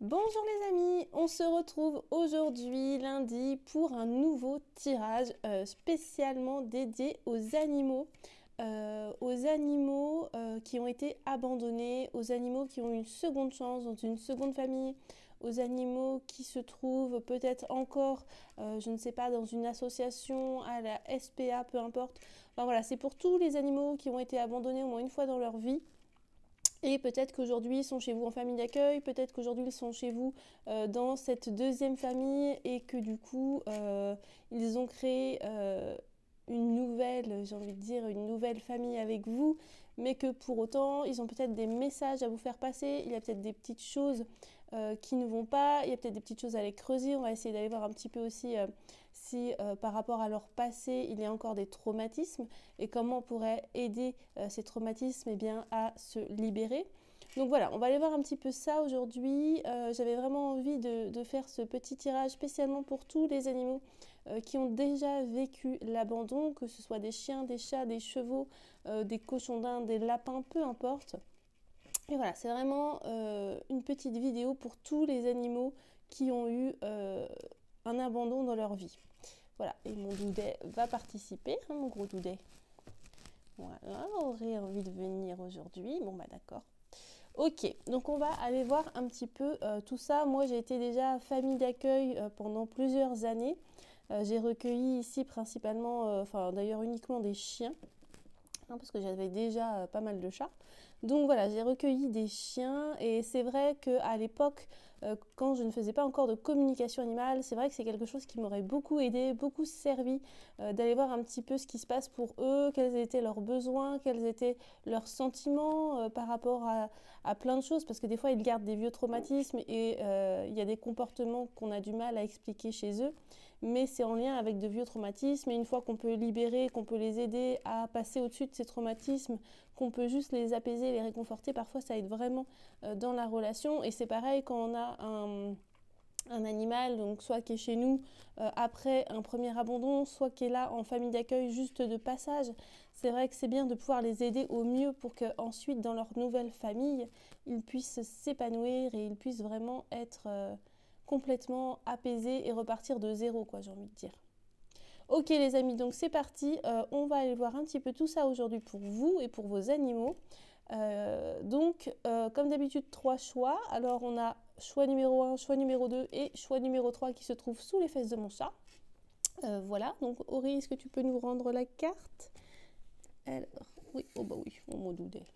Bonjour les amis, on se retrouve aujourd'hui lundi pour un nouveau tirage spécialement dédié aux animaux. Qui ont été abandonnés, aux animaux qui ont une seconde chance dans une seconde famille, aux animaux qui se trouvent peut-être encore, je ne sais pas, dans une association, à la SPA, peu importe. Enfin voilà, c'est pour tous les animaux qui ont été abandonnés au moins une fois dans leur vie. Et peut-être qu'aujourd'hui ils sont chez vous en famille d'accueil, peut-être qu'aujourd'hui ils sont chez vous dans cette deuxième famille et que du coup ils ont créé une nouvelle, j'ai envie de dire, une nouvelle famille avec vous, mais que pour autant ils ont peut-être des messages à vous faire passer, il y a peut-être des petites choses qui ne vont pas, il y a peut-être des petites choses à aller creuser, on va essayer d'aller voir un petit peu aussi si par rapport à leur passé il y a encore des traumatismes et comment on pourrait aider ces traumatismes bien, à se libérer. Donc voilà, on va aller voir un petit peu ça aujourd'hui. J'avais vraiment envie de faire ce petit tirage spécialement pour tous les animaux qui ont déjà vécu l'abandon, que ce soit des chiens, des chats, des chevaux, des cochons d'Inde, des lapins, peu importe. Et voilà, c'est vraiment une petite vidéo pour tous les animaux qui ont eu un abandon dans leur vie. Voilà, et mon doudet va participer, hein, mon gros doudet. Voilà, aurait envie de venir aujourd'hui. Bon, bah d'accord. Ok, donc on va aller voir un petit peu tout ça. Moi, j'ai été déjà famille d'accueil pendant plusieurs années. J'ai recueilli ici principalement, enfin d'ailleurs uniquement des chiens, hein, parce que j'avais déjà pas mal de chats. Donc voilà, j'ai recueilli des chiens et c'est vrai qu'à l'époque, quand je ne faisais pas encore de communication animale, c'est vrai que c'est quelque chose qui m'aurait beaucoup aidé, beaucoup servi d'aller voir un petit peu ce qui se passe pour eux, quels étaient leurs besoins, quels étaient leurs sentiments par rapport à plein de choses, parce que des fois ils gardent des vieux traumatismes et il y a des comportements qu'on a du mal à expliquer chez eux, mais c'est en lien avec de vieux traumatismes et une fois qu'on peut libérer, qu'on peut les aider à passer au-dessus de ces traumatismes, qu'on peut juste les apaiser, les réconforter, parfois ça aide vraiment dans la relation. Et c'est pareil quand on a un animal, donc soit qui est chez nous après un premier abandon, soit qui est là en famille d'accueil juste de passage. C'est vrai que c'est bien de pouvoir les aider au mieux pour qu'ensuite dans leur nouvelle famille, ils puissent s'épanouir et ils puissent vraiment être complètement apaisés et repartir de zéro, quoi, j'ai envie de dire. Ok les amis, donc c'est parti, on va aller voir un petit peu tout ça aujourd'hui pour vous et pour vos animaux. Comme d'habitude, 3 choix. Alors on a choix numéro 1, choix numéro 2 et choix numéro 3 qui se trouve sous les fesses de mon chat. Voilà, donc Aurélie, est-ce que tu peux nous rendre la carte? Alors, oui, oh bah oui, on m'en doutait.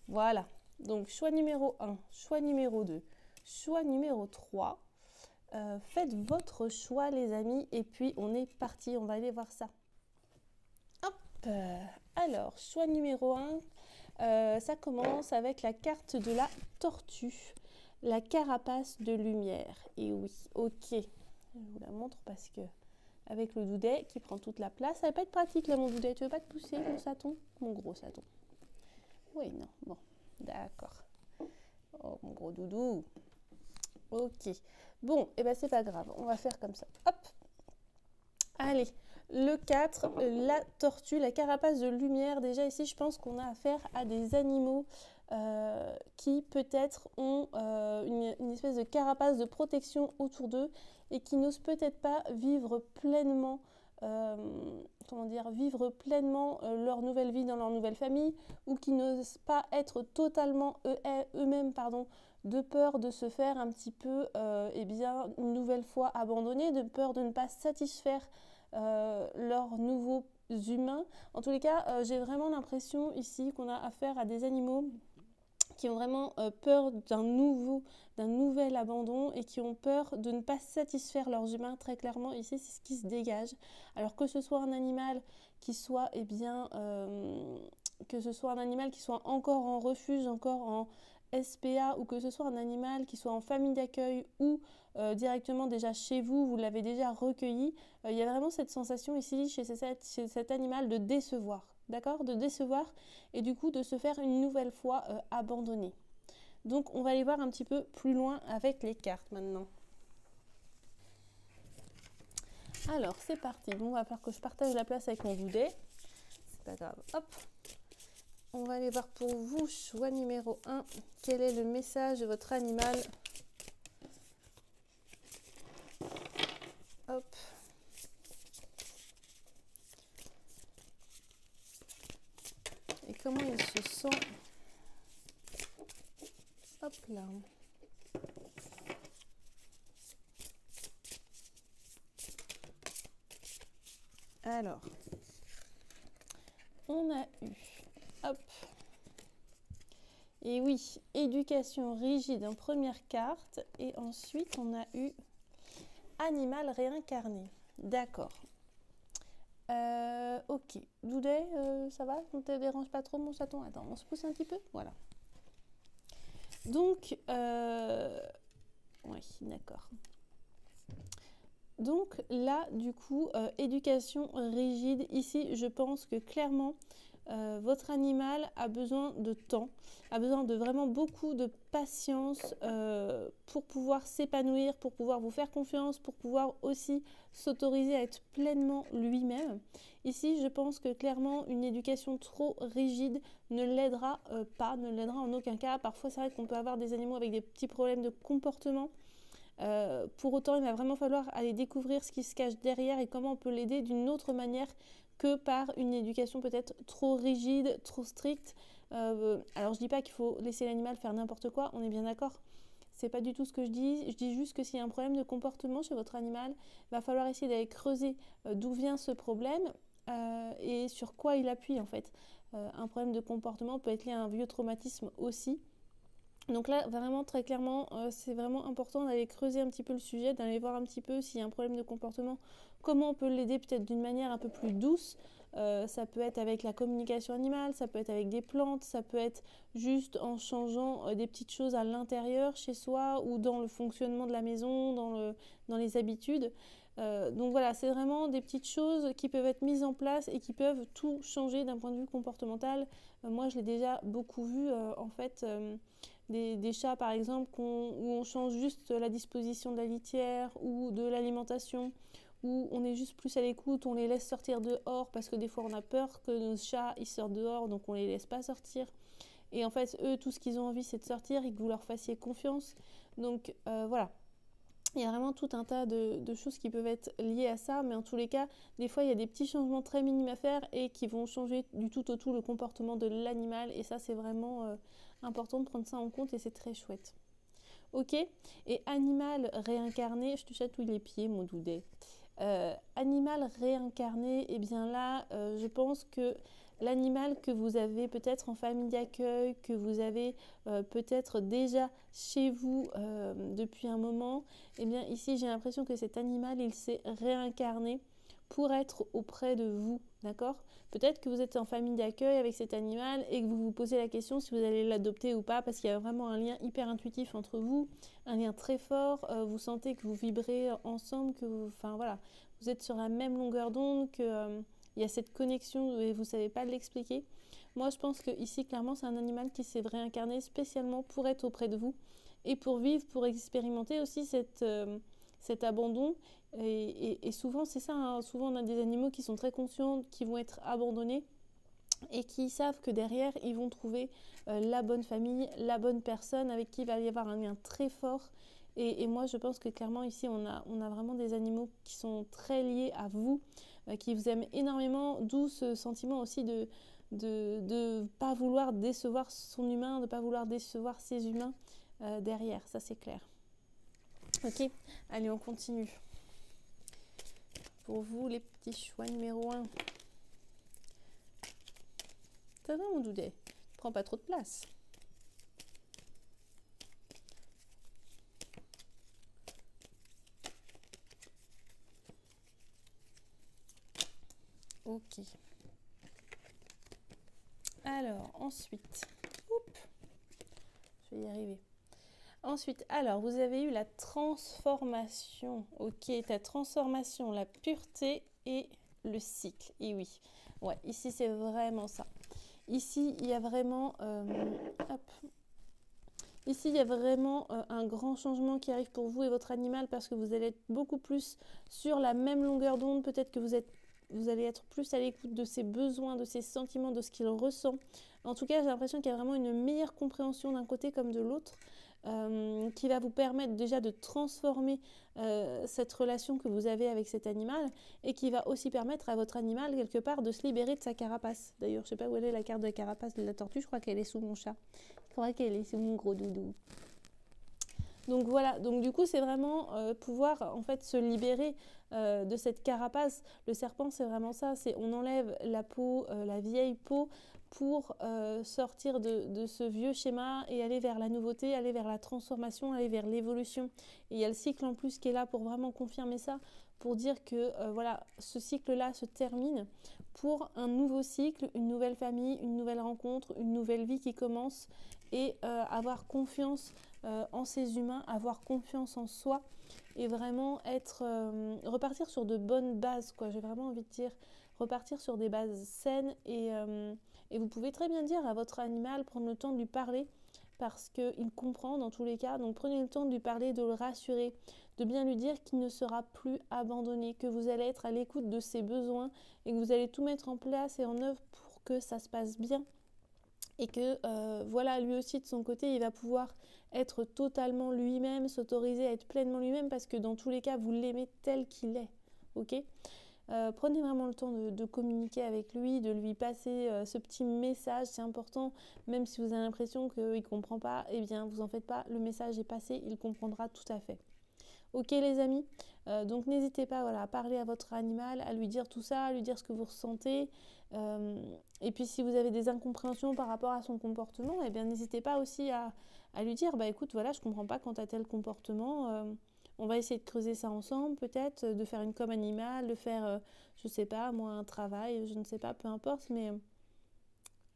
Voilà, donc choix numéro 1, choix numéro 2, choix numéro 3. Faites votre choix les amis et puis on est parti, on va aller voir ça. Hop, alors choix numéro 1, ça commence avec la carte de la tortue, la carapace de lumière. Et oui, ok, je vous la montre parce que avec le doudet qui prend toute la place, ça va pas être pratique là mon doudet, tu veux pas te pousser mon saton, mon gros saton? Oui, non, bon, d'accord. Oh mon gros doudou. Ok, bon, et ben c'est pas grave, on va faire comme ça. Hop, allez, le 4, la tortue, la carapace de lumière. Déjà ici, je pense qu'on a affaire à des animaux qui peut-être ont une espèce de carapace de protection autour d'eux et qui n'osent peut-être pas vivre pleinement vivre pleinement leur nouvelle vie dans leur nouvelle famille ou qui n'osent pas être totalement eux-mêmes de peur de se faire un petit peu une nouvelle fois abandonnés, de peur de ne pas satisfaire leurs nouveaux humains. En tous les cas, j'ai vraiment l'impression ici qu'on a affaire à des animaux qui ont vraiment peur d'un nouvel abandon et qui ont peur de ne pas satisfaire leurs humains. Très clairement, ici, c'est ce qui se dégage. Alors que ce soit un animal qui soit, que ce soit un animal qui soit encore en refuge, encore en SPA, ou que ce soit un animal qui soit en famille d'accueil ou directement déjà chez vous, vous l'avez déjà recueilli, il y a vraiment cette sensation ici chez cet animal de décevoir. D'accord, de décevoir et du coup de se faire une nouvelle fois abandonner. Donc on va aller voir un petit peu plus loin avec les cartes maintenant. Alors c'est parti, bon, on va faire que je partage la place avec mon doudet, c'est pas grave, hop. On va aller voir pour vous, choix numéro 1, quel est le message de votre animal Hop. Et comment il se sent? Hop là. Alors, on a eu, hop, et oui, éducation rigide en première carte, et ensuite on a eu animal réincarné. D'accord. Ok, Doudet, ça va? On te dérange pas trop mon chaton? Attends, on se pousse un petit peu? Voilà. Donc, oui, d'accord. Donc là, du coup, éducation rigide. Ici, je pense que clairement, votre animal a besoin de temps, a besoin de vraiment beaucoup de patience pour pouvoir s'épanouir, pour pouvoir vous faire confiance, pour pouvoir aussi s'autoriser à être pleinement lui-même. Ici, je pense que clairement, une éducation trop rigide ne l'aidera pas, ne l'aidera en aucun cas. Parfois, c'est vrai qu'on peut avoir des animaux avec des petits problèmes de comportement. Pour autant, il va vraiment falloir aller découvrir ce qui se cache derrière et comment on peut l'aider d'une autre manière que par une éducation peut-être trop rigide, trop stricte. Alors je dis pas qu'il faut laisser l'animal faire n'importe quoi, on est bien d'accord. C'est pas du tout ce que je dis. Je dis juste que s'il y a un problème de comportement chez votre animal, il va falloir essayer d'aller creuser d'où vient ce problème et sur quoi il appuie en fait. Un problème de comportement peut être lié à un vieux traumatisme aussi. Donc là, vraiment, très clairement, c'est vraiment important d'aller creuser un petit peu le sujet, d'aller voir un petit peu s'il y a un problème de comportement, comment on peut l'aider peut-être d'une manière un peu plus douce. Ça peut être avec la communication animale, ça peut être avec des plantes, ça peut être juste en changeant des petites choses à l'intérieur, chez soi, ou dans le fonctionnement de la maison, dans les habitudes. Donc voilà, c'est vraiment des petites choses qui peuvent être mises en place et qui peuvent tout changer d'un point de vue comportemental. Moi, je l'ai déjà beaucoup vu, en fait... Des chats par exemple où on change juste la disposition de la litière ou de l'alimentation, où on est juste plus à l'écoute, on les laisse sortir dehors parce que des fois on a peur que nos chats ils sortent dehors, donc on les laisse pas sortir. Et en fait eux, tout ce qu'ils ont envie c'est de sortir et que vous leur fassiez confiance. Donc voilà. Il y a vraiment tout un tas de choses qui peuvent être liées à ça, mais en tous les cas, des fois, il y a des petits changements très minimes à faire et qui vont changer du tout au tout le comportement de l'animal. Et ça, c'est vraiment important de prendre ça en compte et c'est très chouette. Ok. Et animal réincarné, je te chatouille les pieds, mon Doudet. Animal réincarné, eh bien là, je pense que l'animal que vous avez peut-être en famille d'accueil, que vous avez peut-être déjà chez vous depuis un moment, eh bien ici j'ai l'impression que cet animal il s'est réincarné pour être auprès de vous, d'accord? Peut-être que vous êtes en famille d'accueil avec cet animal et que vous vous posez la question si vous allez l'adopter ou pas, parce qu'il y a vraiment un lien hyper intuitif entre vous, un lien très fort, vous sentez que vous vibrez ensemble, que vous, enfin voilà, vous êtes sur la même longueur d'onde, que il y a cette connexion et vous ne savez pas l'expliquer. Moi, je pense que ici, clairement, c'est un animal qui s'est réincarné spécialement pour être auprès de vous et pour vivre, pour expérimenter aussi cet abandon. Et souvent, c'est ça, hein, souvent on a des animaux qui sont très conscients, qui vont être abandonnés et qui savent que derrière, ils vont trouver la bonne famille, la bonne personne avec qui il va y avoir un lien très fort. Et moi, je pense que clairement, ici, on a vraiment des animaux qui sont très liés à vous, qui vous aiment énormément, d'où ce sentiment aussi de ne pas vouloir décevoir son humain, de ne pas vouloir décevoir ses humains derrière, ça c'est clair. Ok, allez, on continue. Pour vous, les petits choix numéro 1. Ça va, mon Doudet? Prends pas trop de place. Ok. Alors, ensuite, je vais y arriver. Ensuite, alors, vous avez eu la transformation. Ok, ta transformation, la pureté et le cycle. Et oui, ouais, ici, c'est vraiment ça. Ici, il y a vraiment... Ici, il y a vraiment un grand changement qui arrive pour vous et votre animal parce que vous allez être beaucoup plus sur la même longueur d'onde. Peut-être que vous allez être plus à l'écoute de ses besoins, de ses sentiments, de ce qu'il ressent. En tout cas, j'ai l'impression qu'il y a vraiment une meilleure compréhension d'un côté comme de l'autre. qui va vous permettre déjà de transformer cette relation que vous avez avec cet animal et qui va aussi permettre à votre animal quelque part de se libérer de sa carapace. D'ailleurs, je ne sais pas où elle est la carte de la carapace de la tortue, je crois qu'elle est sous mon chat. Je crois qu'elle est sous mon gros doudou. Donc voilà, donc du coup c'est vraiment pouvoir en fait se libérer de cette carapace. Le serpent c'est vraiment ça, c'est on enlève la peau, la vieille peau pour sortir de ce vieux schéma et aller vers la nouveauté, aller vers la transformation, aller vers l'évolution. Et il y a le cycle en plus qui est là pour vraiment confirmer ça, pour dire que voilà, ce cycle-là se termine pour un nouveau cycle, une nouvelle famille, une nouvelle rencontre, une nouvelle vie qui commence et avoir confiance en ces humains, avoir confiance en soi et vraiment repartir sur de bonnes bases, quoi. J'ai vraiment envie de dire repartir sur des bases saines et vous pouvez très bien dire à votre animal, prendre le temps de lui parler parce qu'il comprend dans tous les cas. Donc prenez le temps de lui parler, de le rassurer, de bien lui dire qu'il ne sera plus abandonné, que vous allez être à l'écoute de ses besoins et que vous allez tout mettre en place et en œuvre pour que ça se passe bien. Et que voilà, lui aussi de son côté, il va pouvoir être totalement lui-même, s'autoriser à être pleinement lui-même parce que dans tous les cas, vous l'aimez tel qu'il est. Ok ? Prenez vraiment le temps de communiquer avec lui, de lui passer ce petit message, c'est important, même si vous avez l'impression qu'il ne comprend pas, eh bien vous en faites pas, le message est passé, il comprendra tout à fait. Ok les amis, donc n'hésitez pas voilà, à parler à votre animal, à lui dire tout ça, à lui dire ce que vous ressentez. Et puis si vous avez des incompréhensions par rapport à son comportement, eh bien n'hésitez pas aussi à lui dire, bah écoute, voilà, je comprends pas quand tu as tel comportement, on va essayer de creuser ça ensemble peut-être, de faire une com animale, de faire, je sais pas, moi un travail, je ne sais pas, peu importe, mais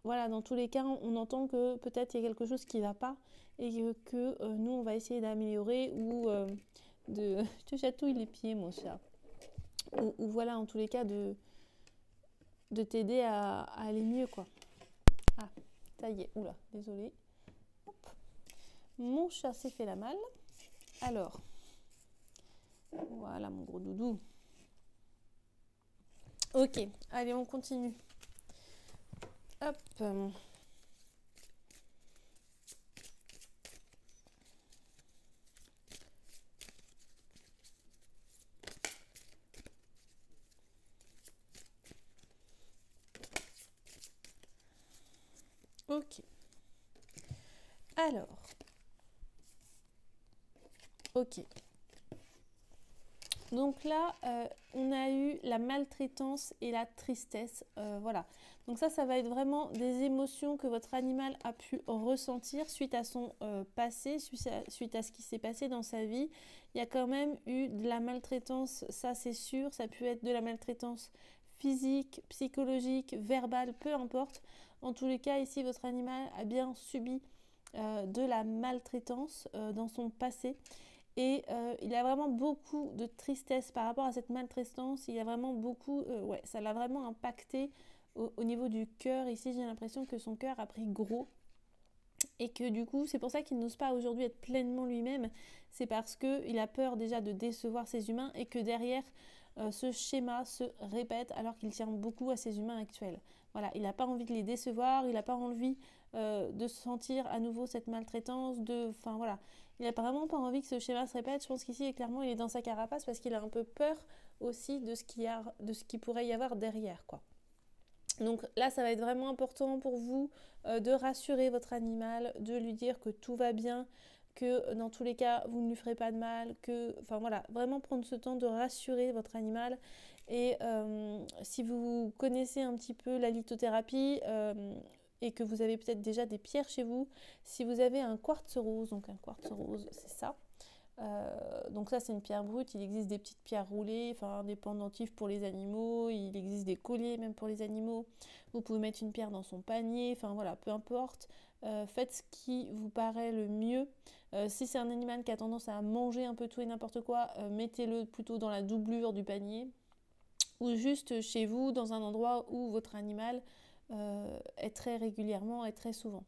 voilà, dans tous les cas, on entend que peut-être il y a quelque chose qui ne va pas et que nous, on va essayer d'améliorer ou de... Je te chatouille les pieds, mon chat. Ou voilà, en tous les cas, de t'aider à aller mieux, quoi. Ah, ça y est, oula, désolée. Hop. Mon chat s'est fait la malle. Alors, voilà mon gros doudou. Ok, allez, on continue. Hop. Ok. Alors. Ok. Donc là, on a eu la maltraitance et la tristesse. Voilà. Donc ça va être vraiment des émotions que votre animal a pu ressentir suite à son passé, suite à ce qui s'est passé dans sa vie. Il y a quand même eu de la maltraitance, ça c'est sûr. Ça a pu être de la maltraitance physique, psychologique, verbale, peu importe. En tous les cas, ici, votre animal a bien subi de la maltraitance dans son passé. Et il a vraiment beaucoup de tristesse par rapport à cette maltraitance. Il y a vraiment beaucoup... ouais, ça l'a vraiment impacté au niveau du cœur. Ici, j'ai l'impression que son cœur a pris gros. Et que du coup, c'est pour ça qu'il n'ose pas aujourd'hui être pleinement lui-même. C'est parce qu'il a peur déjà de décevoir ses humains et que derrière, ce schéma se répète alors qu'il tient beaucoup à ses humains actuels. Voilà, il n'a pas envie de les décevoir, il n'a pas envie de sentir à nouveau cette maltraitance, enfin voilà. Il n'a vraiment pas envie que ce schéma se répète. Je pense qu'ici, clairement, il est dans sa carapace parce qu'il a un peu peur aussi de ce qu'il pourrait y avoir derrière, quoi. Donc là, ça va être vraiment important pour vous de rassurer votre animal, de lui dire que tout va bien, que dans tous les cas, vous ne lui ferez pas de mal, enfin voilà, vraiment prendre ce temps de rassurer votre animal. Et si vous connaissez un petit peu la lithothérapie et que vous avez peut-être déjà des pierres chez vous, si vous avez un quartz rose, donc un quartz rose, c'est ça. Donc ça c'est une pierre brute, il existe des petites pierres roulées, enfin des pendentifs pour les animaux, il existe des colliers même pour les animaux, vous pouvez mettre une pierre dans son panier, enfin voilà, peu importe, faites ce qui vous paraît le mieux. Si c'est un animal qui a tendance à manger un peu tout et n'importe quoi, mettez-le plutôt dans la doublure du panier ou juste chez vous dans un endroit où votre animal est très régulièrement et très souvent.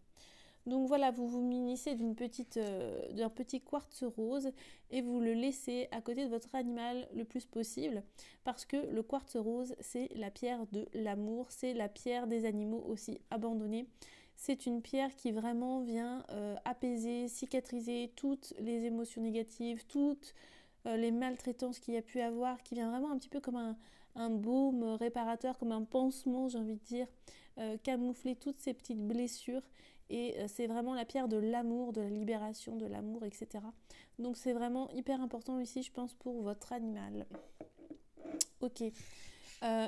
Donc voilà, vous vous munissez d'un petit quartz rose et vous le laissez à côté de votre animal le plus possible parce que le quartz rose, c'est la pierre de l'amour, c'est la pierre des animaux aussi abandonnés. c'est une pierre qui vraiment vient apaiser, cicatriser toutes les émotions négatives, toutes les maltraitances qu'il y a pu avoir, qui vient vraiment un petit peu comme un baume réparateur, comme un pansement, j'ai envie de dire, camoufler toutes ces petites blessures. Et c'est vraiment la pierre de l'amour, de la libération, de l'amour, etc. Donc c'est vraiment hyper important ici, je pense, pour votre animal. Ok.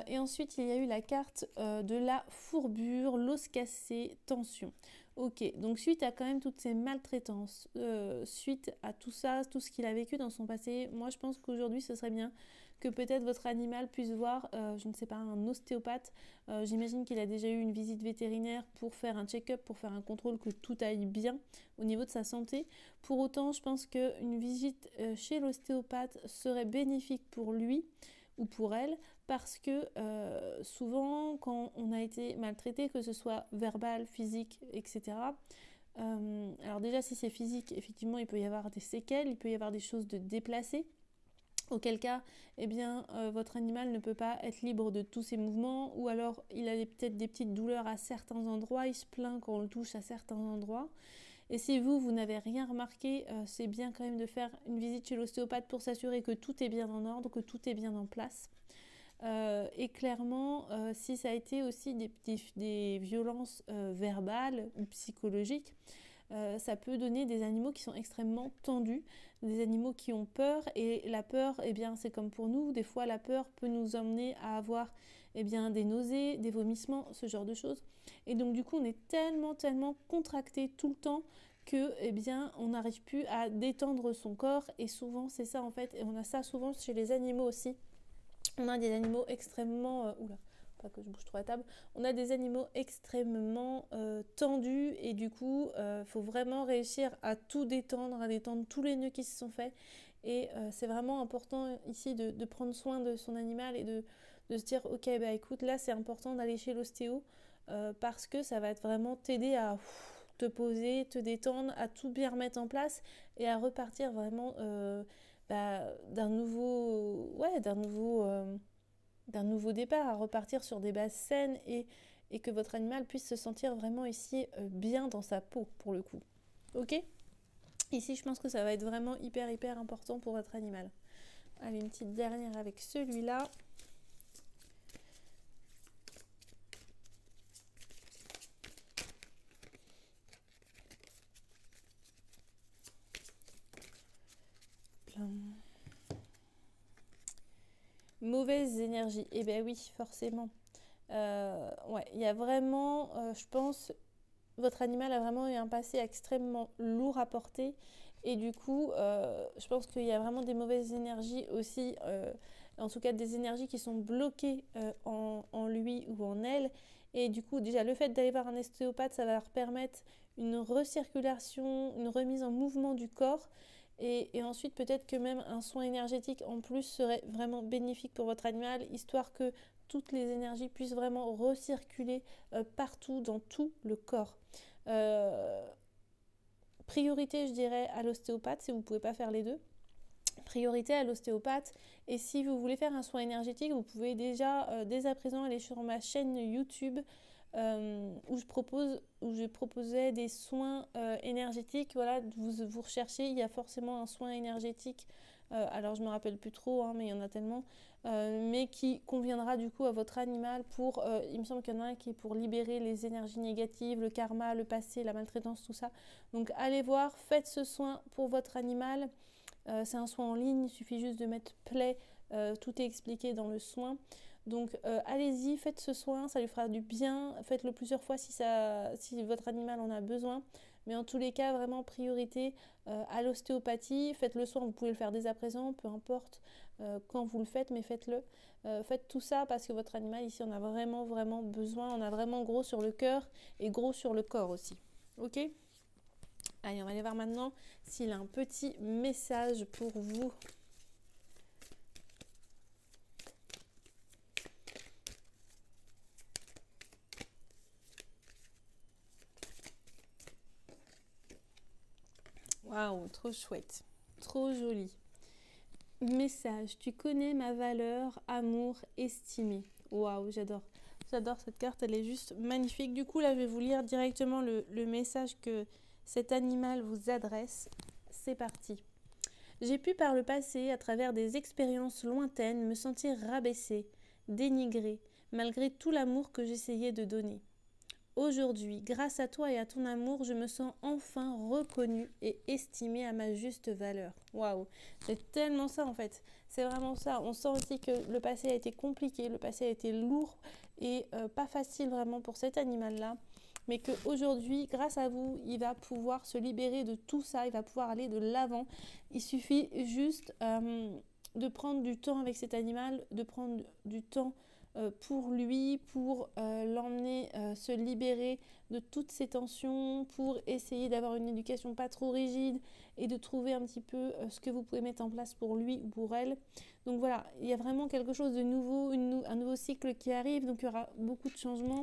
Et ensuite, il y a eu la carte de la fourbure, l'os cassé, tension. Ok, donc suite à quand même toutes ces maltraitances, suite à tout ça, tout ce qu'il a vécu dans son passé, moi je pense qu'aujourd'hui ce serait bien que peut-être votre animal puisse voir, je ne sais pas, un ostéopathe. J'imagine qu'il a déjà eu une visite vétérinaire pour faire un check-up, pour faire un contrôle que tout aille bien au niveau de sa santé. Pour autant, je pense qu'une visite chez l'ostéopathe serait bénéfique pour lui ou pour elle, parce que souvent quand on a été maltraité, que ce soit verbal, physique, etc. Alors déjà si c'est physique, effectivement il peut y avoir des séquelles, il peut y avoir des choses de déplacées, auquel cas eh bien, votre animal ne peut pas être libre de tous ses mouvements, ou alors il a peut-être des petites douleurs à certains endroits, il se plaint quand on le touche à certains endroits. Et si vous n'avez rien remarqué, c'est bien quand même de faire une visite chez l'ostéopathe pour s'assurer que tout est bien en ordre, que tout est bien en place. Et clairement, si ça a été aussi des violences verbales ou psychologiques, ça peut donner des animaux qui sont extrêmement tendus, des animaux qui ont peur. Et la peur, eh bien, c'est comme pour nous, des fois la peur peut nous emmener à avoir eh bien, des nausées, des vomissements, ce genre de choses. Et donc du coup, on est tellement contracté tout le temps que eh bien, on n'arrive plus à détendre son corps. Et souvent, c'est ça en fait, et on a ça souvent chez les animaux aussi. On a des animaux extrêmement... oula, pas que je bouge trop la table. On a des animaux extrêmement tendus et du coup, faut vraiment réussir à tout détendre, à détendre tous les nœuds qui se sont faits. Et c'est vraiment important ici de prendre soin de son animal et de se dire, ok, bah écoute, là c'est important d'aller chez l'ostéo parce que ça va vraiment t'aider à te poser, te détendre, à tout bien remettre en place et à repartir vraiment... d'un nouveau départ, à repartir sur des bases saines et que votre animal puisse se sentir vraiment ici bien dans sa peau pour le coup. Ok ? Ici, je pense que ça va être vraiment hyper important pour votre animal. Allez, une petite dernière avec celui-là. Mauvaise énergie. Eh bien oui, forcément. Ouais, il y a vraiment, je pense, votre animal a vraiment eu un passé extrêmement lourd à porter. Et du coup, je pense qu'il y a vraiment des mauvaises énergies aussi, en tout cas des énergies qui sont bloquées en lui ou en elle. Et du coup, déjà, le fait d'aller voir un ostéopathe, ça va leur permettre une recirculation, une remise en mouvement du corps. Et ensuite, peut-être que même un soin énergétique en plus serait vraiment bénéfique pour votre animal, histoire que toutes les énergies puissent vraiment recirculer partout dans tout le corps. Priorité, je dirais, à l'ostéopathe si vous ne pouvez pas faire les deux. Priorité à l'ostéopathe. Et si vous voulez faire un soin énergétique, vous pouvez déjà dès à présent aller sur ma chaîne YouTube où je proposais des soins énergétiques. Voilà, vous recherchez, il y a forcément un soin énergétique. Alors je ne me rappelle plus trop, hein, mais il y en a tellement. Mais qui conviendra du coup à votre animal pour, il me semble qu'il y en a un qui est pour libérer les énergies négatives, le karma, le passé, la maltraitance, tout ça. Donc allez voir, faites ce soin pour votre animal. C'est un soin en ligne, il suffit juste de mettre play, tout est expliqué dans le soin. Donc allez-y, faites ce soin, ça lui fera du bien, faites-le plusieurs fois si votre animal en a besoin. Mais en tous les cas, vraiment priorité à l'ostéopathie. Faites le soin, vous pouvez le faire dès à présent, peu importe quand vous le faites, mais faites-le. Faites tout ça parce que votre animal ici, on a vraiment besoin. On a vraiment gros sur le cœur et gros sur le corps aussi. Ok ? Allez, on va aller voir maintenant s'il a un petit message pour vous. Waouh, trop chouette, trop joli. Message, tu connais ma valeur, amour, estimé. Waouh, j'adore. J'adore cette carte, elle est juste magnifique. Du coup, là, je vais vous lire directement le message que cet animal vous adresse. C'est parti. J'ai pu par le passé, à travers des expériences lointaines, me sentir rabaissée, dénigrée, malgré tout l'amour que j'essayais de donner. Aujourd'hui, grâce à toi et à ton amour, je me sens enfin reconnue et estimée à ma juste valeur. Waouh, c'est tellement ça en fait. C'est vraiment ça. On sent aussi que le passé a été compliqué, le passé a été lourd et pas facile vraiment pour cet animal-là. Mais qu'aujourd'hui, grâce à vous, il va pouvoir se libérer de tout ça, il va pouvoir aller de l'avant. Il suffit juste de prendre du temps avec cet animal, de prendre du temps pour lui, pour l'emmener se libérer de toutes ces tensions, pour essayer d'avoir une éducation pas trop rigide et de trouver un petit peu ce que vous pouvez mettre en place pour lui ou pour elle. Donc voilà, il y a vraiment quelque chose de nouveau, un nouveau cycle qui arrive, donc il y aura beaucoup de changements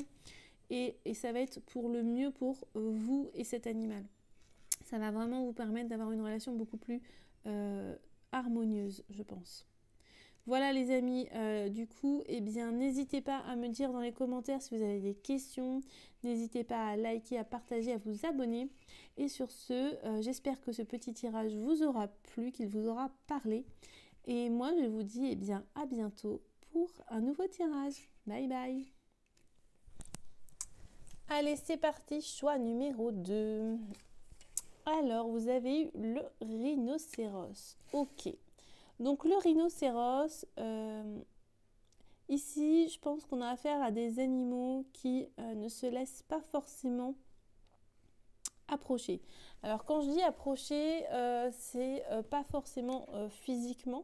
et ça va être pour le mieux pour vous et cet animal. Ça va vraiment vous permettre d'avoir une relation beaucoup plus harmonieuse, je pense. Voilà les amis, du coup, eh bien, n'hésitez pas à me dire dans les commentaires si vous avez des questions. N'hésitez pas à liker, à partager, à vous abonner. Et sur ce, j'espère que ce petit tirage vous aura plu, qu'il vous aura parlé. Et moi, je vous dis eh bien, à bientôt pour un nouveau tirage. Bye bye. Allez, c'est parti, choix numéro 2. Alors, vous avez eu le rhinocéros. Ok. Donc le rhinocéros, ici, je pense qu'on a affaire à des animaux qui ne se laissent pas forcément approcher. Alors quand je dis approcher, c'est pas forcément physiquement,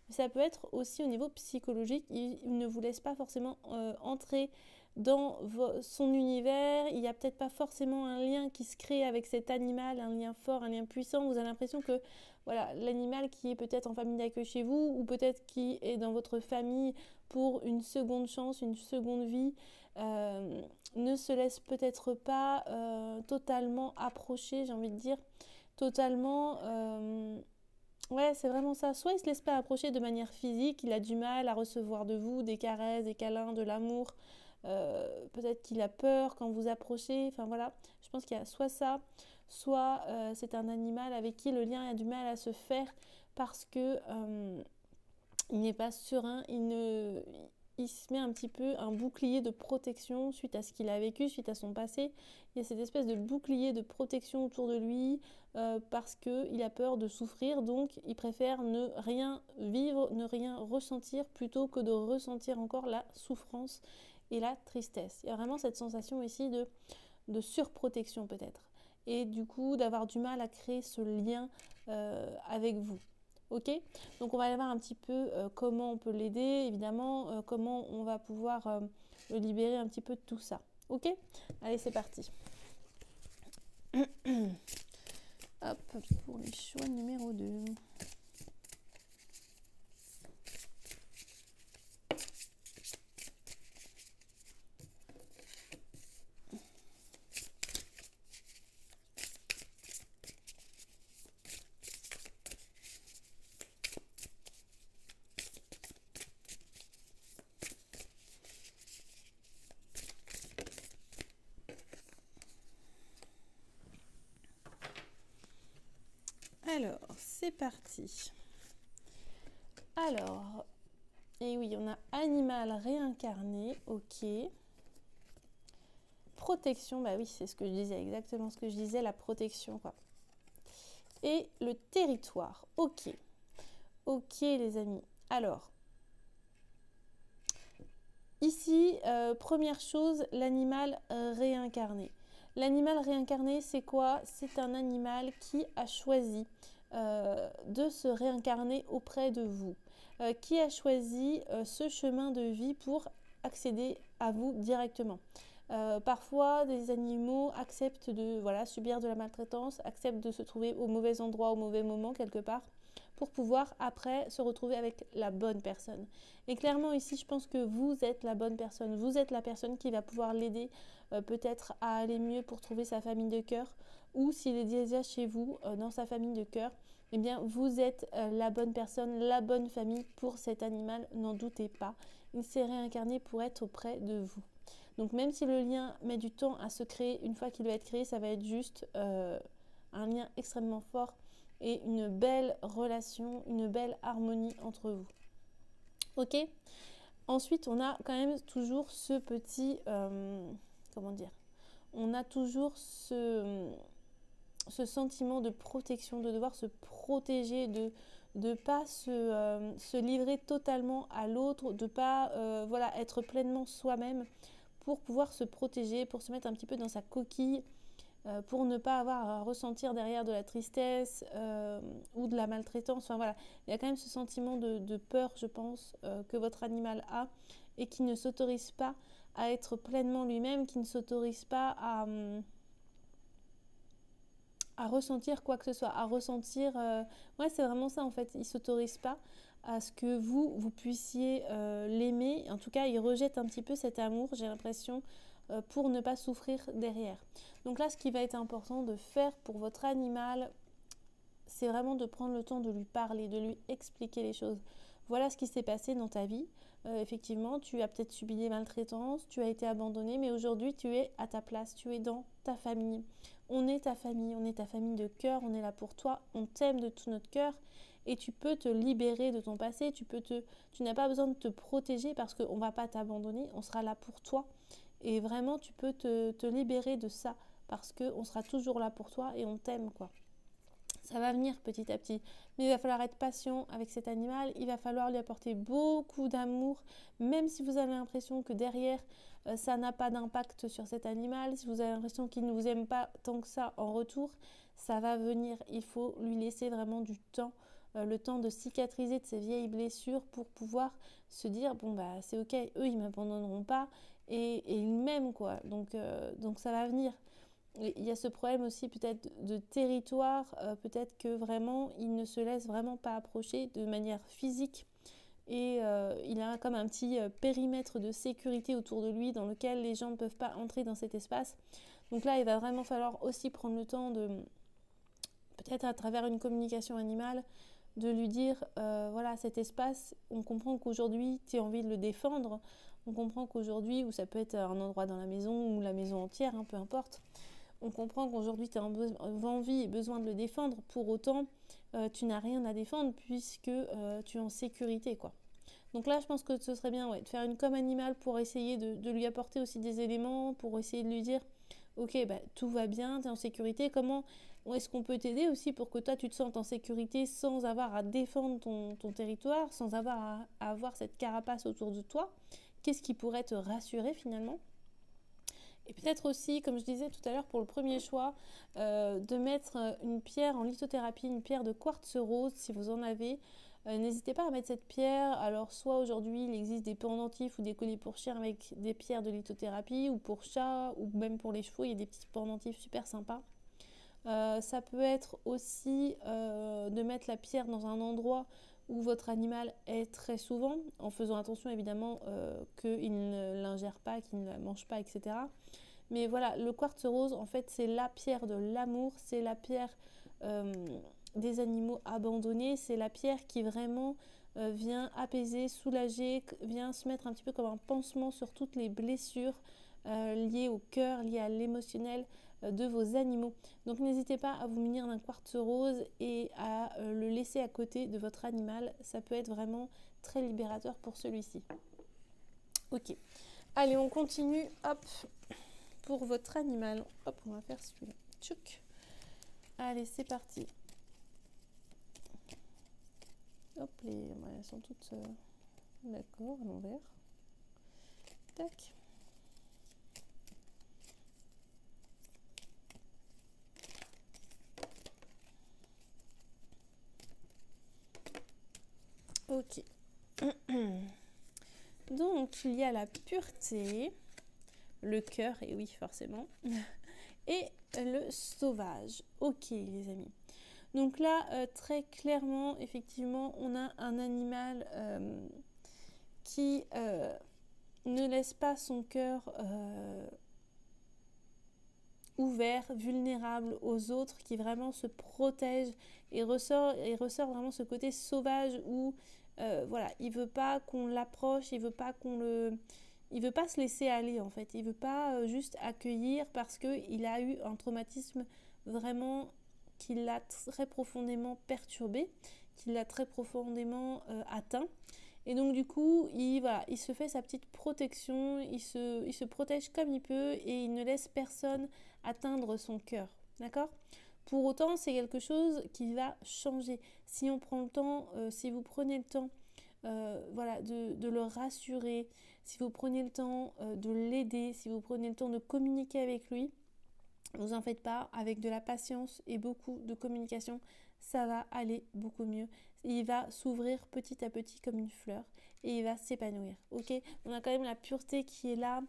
mais ça peut être aussi au niveau psychologique. Il ne vous laisse pas forcément entrer dans son univers. Il n'y a peut-être pas forcément un lien qui se crée avec cet animal, un lien fort, un lien puissant. Vous avez l'impression que voilà, l'animal qui est peut-être en famille d'accueil chez vous ou peut-être qui est dans votre famille pour une seconde chance, une seconde vie, ne se laisse peut-être pas totalement approcher, j'ai envie de dire, totalement... ouais, c'est vraiment ça. Soit il ne se laisse pas approcher de manière physique, il a du mal à recevoir de vous des caresses, des câlins, de l'amour. Peut-être qu'il a peur quand vous approchez. Enfin voilà, je pense qu'il y a soit ça, soit c'est un animal avec qui le lien a du mal à se faire parce que il n'est pas serein, il se met un petit peu un bouclier de protection suite à ce qu'il a vécu, suite à son passé. Il y a cette espèce de bouclier de protection autour de lui parce qu'il a peur de souffrir, donc il préfère ne rien vivre, ne rien ressentir plutôt que de ressentir encore la souffrance et la tristesse. Il y a vraiment cette sensation ici de surprotection peut-être. Et du coup d'avoir du mal à créer ce lien avec vous. Ok, donc on va aller voir un petit peu comment on peut l'aider, évidemment, comment on va pouvoir le libérer un petit peu de tout ça. Ok, allez c'est parti. Hop, pour le choix numéro 2. Alors, c'est parti. Alors, et oui, on a animal réincarné, ok. Protection, bah oui, c'est ce que je disais, exactement ce que je disais, la protection, quoi. Et le territoire, ok. Ok, les amis. Alors, ici, première chose, l'animal réincarné. L'animal réincarné, c'est quoi? C'est un animal qui a choisi de se réincarner auprès de vous, qui a choisi ce chemin de vie pour accéder à vous directement. Parfois, des animaux acceptent de subir de la maltraitance, acceptent de se trouver au mauvais endroit, au mauvais moment quelque part, pour pouvoir après se retrouver avec la bonne personne. Et clairement ici, je pense que vous êtes la bonne personne. Vous êtes la personne qui va pouvoir l'aider peut-être à aller mieux pour trouver sa famille de cœur, ou s'il est déjà chez vous, dans sa famille de cœur, eh bien vous êtes la bonne personne, la bonne famille pour cet animal, n'en doutez pas. Il s'est réincarné pour être auprès de vous. Donc même si le lien met du temps à se créer, une fois qu'il va être créé, ça va être juste un lien extrêmement fort et une belle relation, une belle harmonie entre vous. Ok? Ensuite, on a quand même toujours ce petit, comment dire, on a toujours ce sentiment de protection, de devoir se protéger, de ne pas se livrer totalement à l'autre, de ne pas voilà, être pleinement soi-même pour pouvoir se protéger, pour se mettre un petit peu dans sa coquille, pour ne pas avoir à ressentir derrière de la tristesse ou de la maltraitance. Enfin voilà, il y a quand même ce sentiment de peur, je pense, que votre animal a et qui ne s'autorise pas à être pleinement lui-même, qui ne s'autorise pas à ressentir quoi que ce soit, à ressentir... Ouais, c'est vraiment ça en fait, il ne s'autorise pas à ce que vous puissiez l'aimer. En tout cas, il rejette un petit peu cet amour, j'ai l'impression, pour ne pas souffrir derrière. Donc là, ce qui va être important de faire pour votre animal, c'est vraiment de prendre le temps de lui parler, de lui expliquer les choses. Voilà ce qui s'est passé dans ta vie. Effectivement, tu as peut-être subi des maltraitances, tu as été abandonné, mais aujourd'hui, tu es à ta place, tu es dans ta famille. On est ta famille de cœur, on est là pour toi, on t'aime de tout notre cœur et tu peux te libérer de ton passé, tu n'as pas besoin de te protéger parce qu'on ne va pas t'abandonner, on sera là pour toi. Et vraiment, tu peux te libérer de ça parce qu'on sera toujours là pour toi et on t'aime, quoi. Ça va venir petit à petit, mais il va falloir être patient avec cet animal, il va falloir lui apporter beaucoup d'amour, même si vous avez l'impression que derrière, ça n'a pas d'impact sur cet animal, si vous avez l'impression qu'il ne vous aime pas tant que ça en retour, ça va venir, il faut lui laisser vraiment du temps, le temps de cicatriser de ses vieilles blessures pour pouvoir se dire, bon bah c'est ok, eux ils m'abandonneront pas et ils m'aiment quoi, donc ça va venir. Il y a ce problème aussi peut-être de territoire, peut-être que vraiment il ne se laisse vraiment pas approcher de manière physique et il a comme un petit périmètre de sécurité autour de lui dans lequel les gens ne peuvent pas entrer dans cet espace. Donc là il va vraiment falloir aussi prendre le temps de, peut-être à travers une communication animale, de lui dire voilà cet espace, on comprend qu'aujourd'hui tu as envie de le défendre, on comprend qu'aujourd'hui, ou ça peut être un endroit dans la maison ou la maison entière, hein, peu importe, on comprend qu'aujourd'hui tu as envie et besoin de le défendre, pour autant tu n'as rien à défendre puisque tu es en sécurité quoi. Donc là je pense que ce serait bien de faire une com animale pour essayer de lui apporter aussi des éléments, pour essayer de lui dire ok bah, tout va bien, tu es en sécurité, comment est-ce qu'on peut t'aider aussi pour que toi tu te sentes en sécurité sans avoir à défendre ton territoire, sans avoir à avoir cette carapace autour de toi, qu'est-ce qui pourrait te rassurer finalement. Et peut-être aussi, comme je disais tout à l'heure, pour le premier choix, de mettre une pierre en lithothérapie, une pierre de quartz rose si vous en avez. N'hésitez pas à mettre cette pierre. Alors, soit aujourd'hui, il existe des pendentifs ou des colliers pour chiens avec des pierres de lithothérapie, ou pour chats, ou même pour les chevaux, il y a des petits pendentifs super sympas. Ça peut être aussi de mettre la pierre dans un endroit où votre animal est très souvent, en faisant attention évidemment qu'il ne l'ingère pas, qu'il ne la mange pas, etc. Mais voilà, le quartz rose, en fait, c'est la pierre de l'amour, c'est la pierre des animaux abandonnés, c'est la pierre qui vraiment vient apaiser, soulager, vient se mettre un petit peu comme un pansement sur toutes les blessures liées au cœur, liées à l'émotionnel de vos animaux. Donc n'hésitez pas à vous munir d'un quartz rose et à le laisser à côté de votre animal. Ça peut être vraiment très libérateur pour celui-ci. Ok. Allez, on continue. Hop. Pour votre animal. Hop, on va faire celui-là. Tchouk. Allez, c'est parti. Hop, elles sont toutes d'accord à l'envers. Tac. Ok. Donc, il y a la pureté, le cœur, et oui, forcément, et le sauvage. Ok, les amis. Donc là, très clairement, effectivement, on a un animal qui ne laisse pas son cœur ouvert, vulnérable aux autres, qui vraiment se protège et ressort vraiment ce côté sauvage où voilà, il veut pas qu'on l'approche, il veut pas qu'on le il veut pas se laisser aller en fait. Il veut pas juste accueillir parce qu'il a eu un traumatisme vraiment qui l'a très profondément perturbé, qui l'a très profondément atteint. Et donc du coup, il se fait sa petite protection, il se protège comme il peut et il ne laisse personne atteindre son cœur. D'accord ? Pour autant, c'est quelque chose qui va changer. Si on prend le temps, si vous prenez le temps de le rassurer, si vous prenez le temps de l'aider, si vous prenez le temps de communiquer avec lui, ne vous en faites pas, avec de la patience et beaucoup de communication, ça va aller beaucoup mieux. Il va s'ouvrir petit à petit comme une fleur et il va s'épanouir. Ok, on a quand même la pureté qui est là,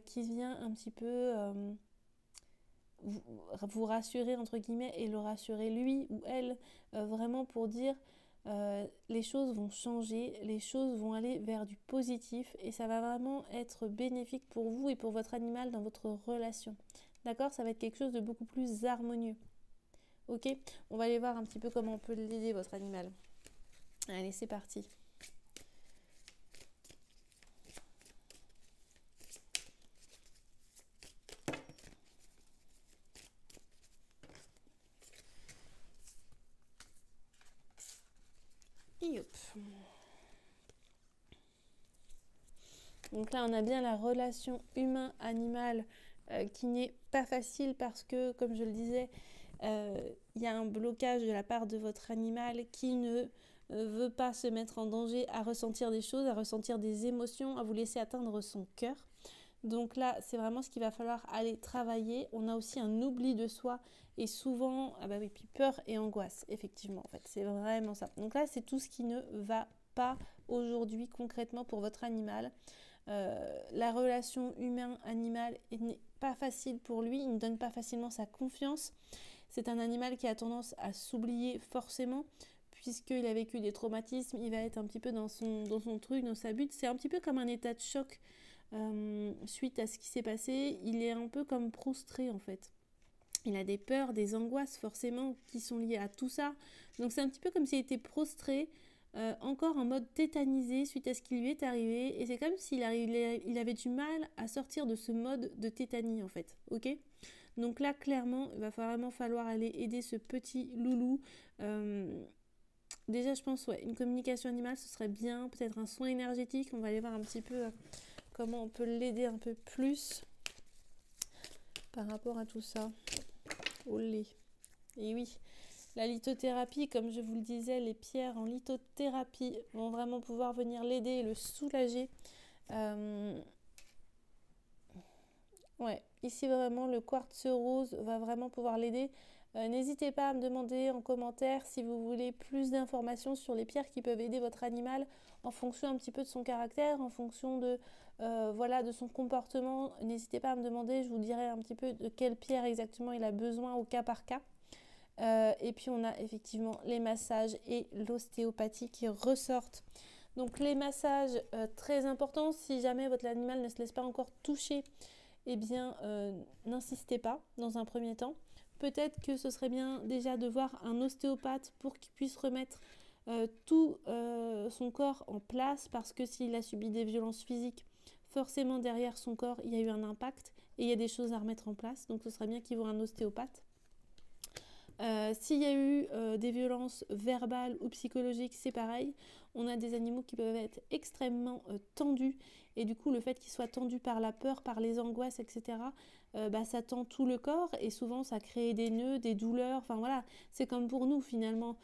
qui vient un petit peu vous rassurer entre guillemets et le rassurer lui ou elle, vraiment pour dire les choses vont changer, les choses vont aller vers du positif et ça va vraiment être bénéfique pour vous et pour votre animal dans votre relation. D'accord ? Ça va être quelque chose de beaucoup plus harmonieux. Ok ? On va aller voir un petit peu comment on peut l'aider, votre animal. Allez, c'est parti. Et hop. Donc là, on a bien la relation humain-animal qui n'est pas facile parce que, comme je le disais, il y a un blocage de la part de votre animal qui ne veut pas se mettre en danger à ressentir des choses, à ressentir des émotions, à vous laisser atteindre son cœur. Donc là, c'est vraiment ce qu'il va falloir aller travailler. On a aussi un oubli de soi et souvent, puis peur et angoisse, effectivement, en fait, c'est vraiment ça. Donc là, c'est tout ce qui ne va pas aujourd'hui concrètement pour votre animal. La relation humain-animal n'est pas facile pour lui, il ne donne pas facilement sa confiance. C'est un animal qui a tendance à s'oublier forcément, puisqu'il a vécu des traumatismes, il va être un petit peu dans son truc, dans sa butte. C'est un petit peu comme un état de choc suite à ce qui s'est passé. Il est un peu comme prostré en fait. Il a des peurs, des angoisses forcément qui sont liées à tout ça. Donc c'est un petit peu comme s'il était prostré, encore en mode tétanisé suite à ce qui lui est arrivé. Et c'est comme s'il il avait du mal à sortir de ce mode de tétanie en fait. Ok ? Donc là, clairement, il va vraiment falloir aller aider ce petit loulou. Déjà, je pense, une communication animale, ce serait bien. Peut-être un soin énergétique. On va aller voir un petit peu comment on peut l'aider un peu plus par rapport à tout ça. Olé. Et oui, la lithothérapie, comme je vous le disais, les pierres en lithothérapie vont vraiment pouvoir venir l'aider et le soulager. Ici vraiment le quartz rose va vraiment pouvoir l'aider. N'hésitez pas à me demander en commentaire si vous voulez plus d'informations sur les pierres qui peuvent aider votre animal en fonction un petit peu de son caractère, en fonction de son comportement. N'hésitez pas à me demander, je vous dirai un petit peu de quelle pierre exactement il a besoin au cas par cas. Et puis on a effectivement les massages et l'ostéopathie qui ressortent. Donc les massages, très importants, si jamais votre animal ne se laisse pas encore toucher, eh bien n'insistez pas dans un premier temps. Peut-être que ce serait bien déjà de voir un ostéopathe pour qu'il puisse remettre tout son corps en place, parce que s'il a subi des violences physiques, forcément derrière son corps il y a eu un impact et il y a des choses à remettre en place. Donc ce serait bien qu'il voit un ostéopathe. S'il y a eu des violences verbales ou psychologiques, c'est pareil. On a des animaux qui peuvent être extrêmement tendus, et du coup le fait qu'ils soient tendus par la peur, par les angoisses, etc., ça tend tout le corps et souvent ça crée des nœuds, des douleurs. Enfin voilà, c'est comme pour nous finalement.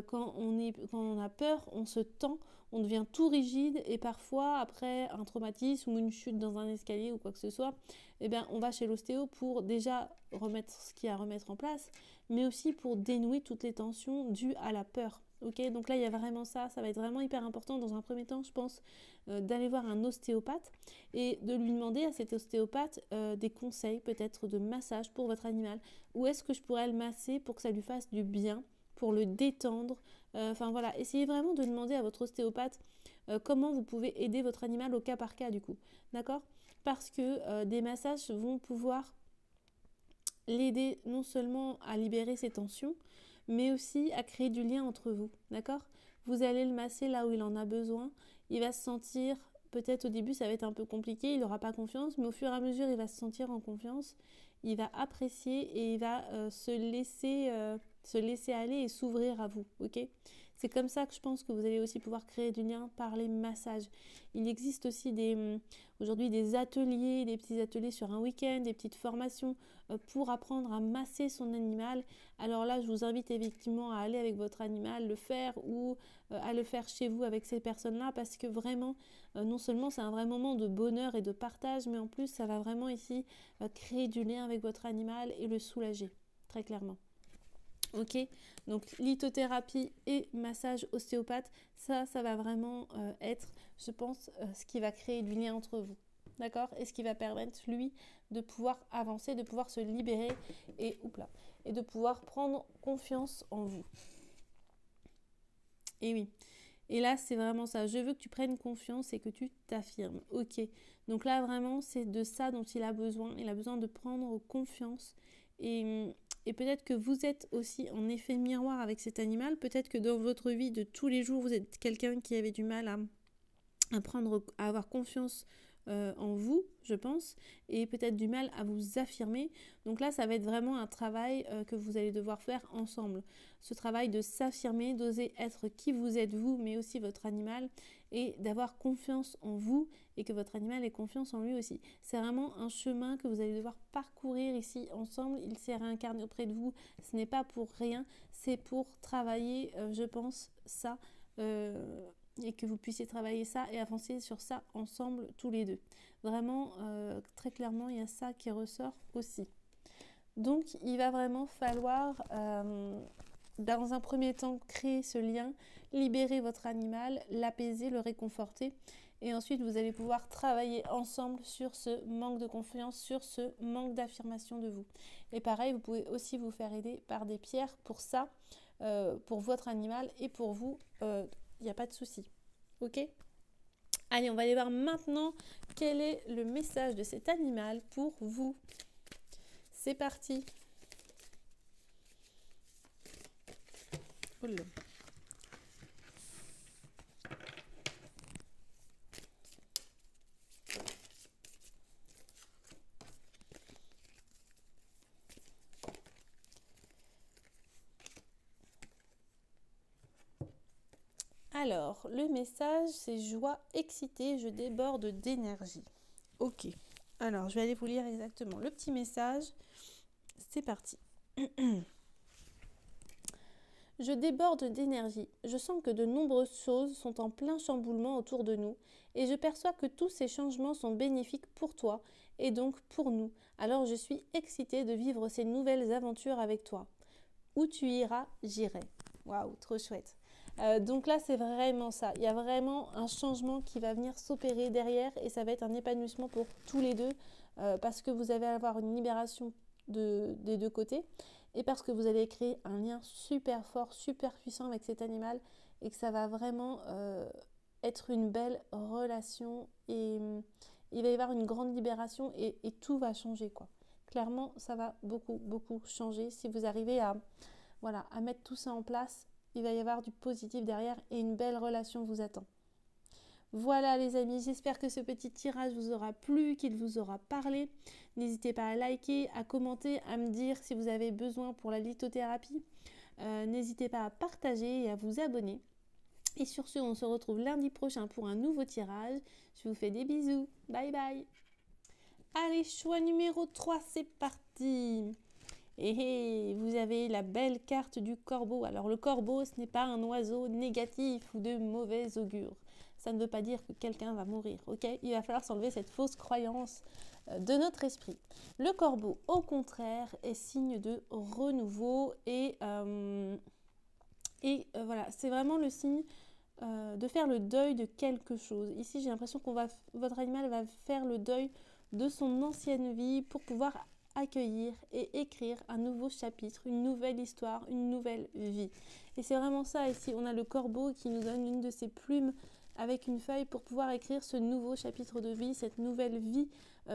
Quand on a peur, on se tend, on devient tout rigide, et parfois après un traumatisme ou une chute dans un escalier ou quoi que ce soit, on va chez l'ostéo pour déjà remettre ce qu'il y a à remettre en place, mais aussi pour dénouer toutes les tensions dues à la peur. Ok, donc là il y a vraiment ça va être vraiment hyper important dans un premier temps, je pense, d'aller voir un ostéopathe et de lui demander à cet ostéopathe des conseils peut-être de massage pour votre animal. Où est-ce que je pourrais le masser pour que ça lui fasse du bien, pour le détendre. Essayez vraiment de demander à votre ostéopathe comment vous pouvez aider votre animal au cas par cas du coup, d'accord ? Parce que des massages vont pouvoir l'aider non seulement à libérer ses tensions, mais aussi à créer du lien entre vous, d'accord ? Vous allez le masser là où il en a besoin, il va se sentir peut-être au début ça va être un peu compliqué, il n'aura pas confiance, mais au fur et à mesure il va se sentir en confiance, il va apprécier et il va se laisser aller et s'ouvrir à vous, ok? C'est comme ça que je pense que vous allez aussi pouvoir créer du lien par les massages. Il existe aussi aujourd'hui des ateliers, des petits ateliers sur un week-end, des petites formations pour apprendre à masser son animal. Alors là, je vous invite effectivement à aller avec votre animal, le faire ou à le faire chez vous avec ces personnes-là parce que vraiment, non seulement c'est un vrai moment de bonheur et de partage, mais en plus, ça va vraiment ici créer du lien avec votre animal et le soulager, très clairement. Ok, donc lithothérapie et massage ostéopathe, ça va vraiment être, je pense, ce qui va créer du lien entre vous. D'accord? Et ce qui va permettre, lui, de pouvoir avancer, de pouvoir se libérer et de pouvoir prendre confiance en vous. Et oui. Et là, c'est vraiment ça. Je veux que tu prennes confiance et que tu t'affirmes. Ok. Donc là, vraiment, c'est de ça dont il a besoin. Il a besoin de prendre confiance. Et peut-être que vous êtes aussi en effet miroir avec cet animal. Peut-être que dans votre vie de tous les jours, vous êtes quelqu'un qui avait du mal à avoir confiance en vous, je pense, et peut-être du mal à vous affirmer. Donc là, ça va être vraiment un travail que vous allez devoir faire ensemble. Ce travail de s'affirmer, d'oser être qui vous êtes vous, mais aussi votre animal, et d'avoir confiance en vous et que votre animal ait confiance en lui aussi. C'est vraiment un chemin que vous allez devoir parcourir ici ensemble. Il s'est réincarné auprès de vous. Ce n'est pas pour rien, c'est pour travailler, je pense, ça. Et que vous puissiez travailler ça et avancer sur ça ensemble tous les deux. Vraiment, très clairement, il y a ça qui ressort aussi. Donc, il va vraiment falloir, dans un premier temps, créer ce lien, libérer votre animal, l'apaiser, le réconforter. Et ensuite, vous allez pouvoir travailler ensemble sur ce manque de confiance, sur ce manque d'affirmation de vous. Et pareil, vous pouvez aussi vous faire aider par des pierres pour ça, pour votre animal et pour vous. Il n'y a pas de souci. Ok? Allez, on va aller voir maintenant quel est le message de cet animal pour vous. C'est parti. Oula. Alors, le message, c'est joie excitée, je déborde d'énergie. Ok. Alors, je vais aller vous lire exactement le petit message. C'est parti. Je déborde d'énergie. Je sens que de nombreuses choses sont en plein chamboulement autour de nous et je perçois que tous ces changements sont bénéfiques pour toi et donc pour nous. Alors, je suis excitée de vivre ces nouvelles aventures avec toi. Où tu iras, j'irai. Waouh, trop chouette. Donc là, c'est vraiment ça. Il y a vraiment un changement qui va venir s'opérer derrière et ça va être un épanouissement pour tous les deux parce que vous allez avoir une libération des deux côtés et parce que vous allez créer un lien super fort, super puissant avec cet animal et que ça va vraiment être une belle relation et il va y avoir une grande libération et tout va changer, quoi. Clairement, ça va beaucoup, beaucoup changer si vous arrivez à mettre tout ça en place. Il va y avoir du positif derrière et une belle relation vous attend. Voilà les amis, j'espère que ce petit tirage vous aura plu, qu'il vous aura parlé. N'hésitez pas à liker, à commenter, à me dire si vous avez besoin pour la lithothérapie. N'hésitez pas à partager et à vous abonner. Et sur ce, on se retrouve lundi prochain pour un nouveau tirage. Je vous fais des bisous. Bye bye. Allez, choix numéro 3, c'est parti. Et vous avez la belle carte du corbeau. Alors le corbeau, ce n'est pas un oiseau négatif ou de mauvais augure. Ça ne veut pas dire que quelqu'un va mourir, ok? Il va falloir s'enlever cette fausse croyance de notre esprit. Le corbeau, au contraire, est signe de renouveau et voilà, c'est vraiment le signe de faire le deuil de quelque chose. Ici, j'ai l'impression votre animal va faire le deuil de son ancienne vie pour pouvoir accueillir et écrire un nouveau chapitre, une nouvelle histoire, une nouvelle vie. Et c'est vraiment ça ici. On a le corbeau qui nous donne une de ses plumes avec une feuille pour pouvoir écrire ce nouveau chapitre de vie, cette nouvelle vie,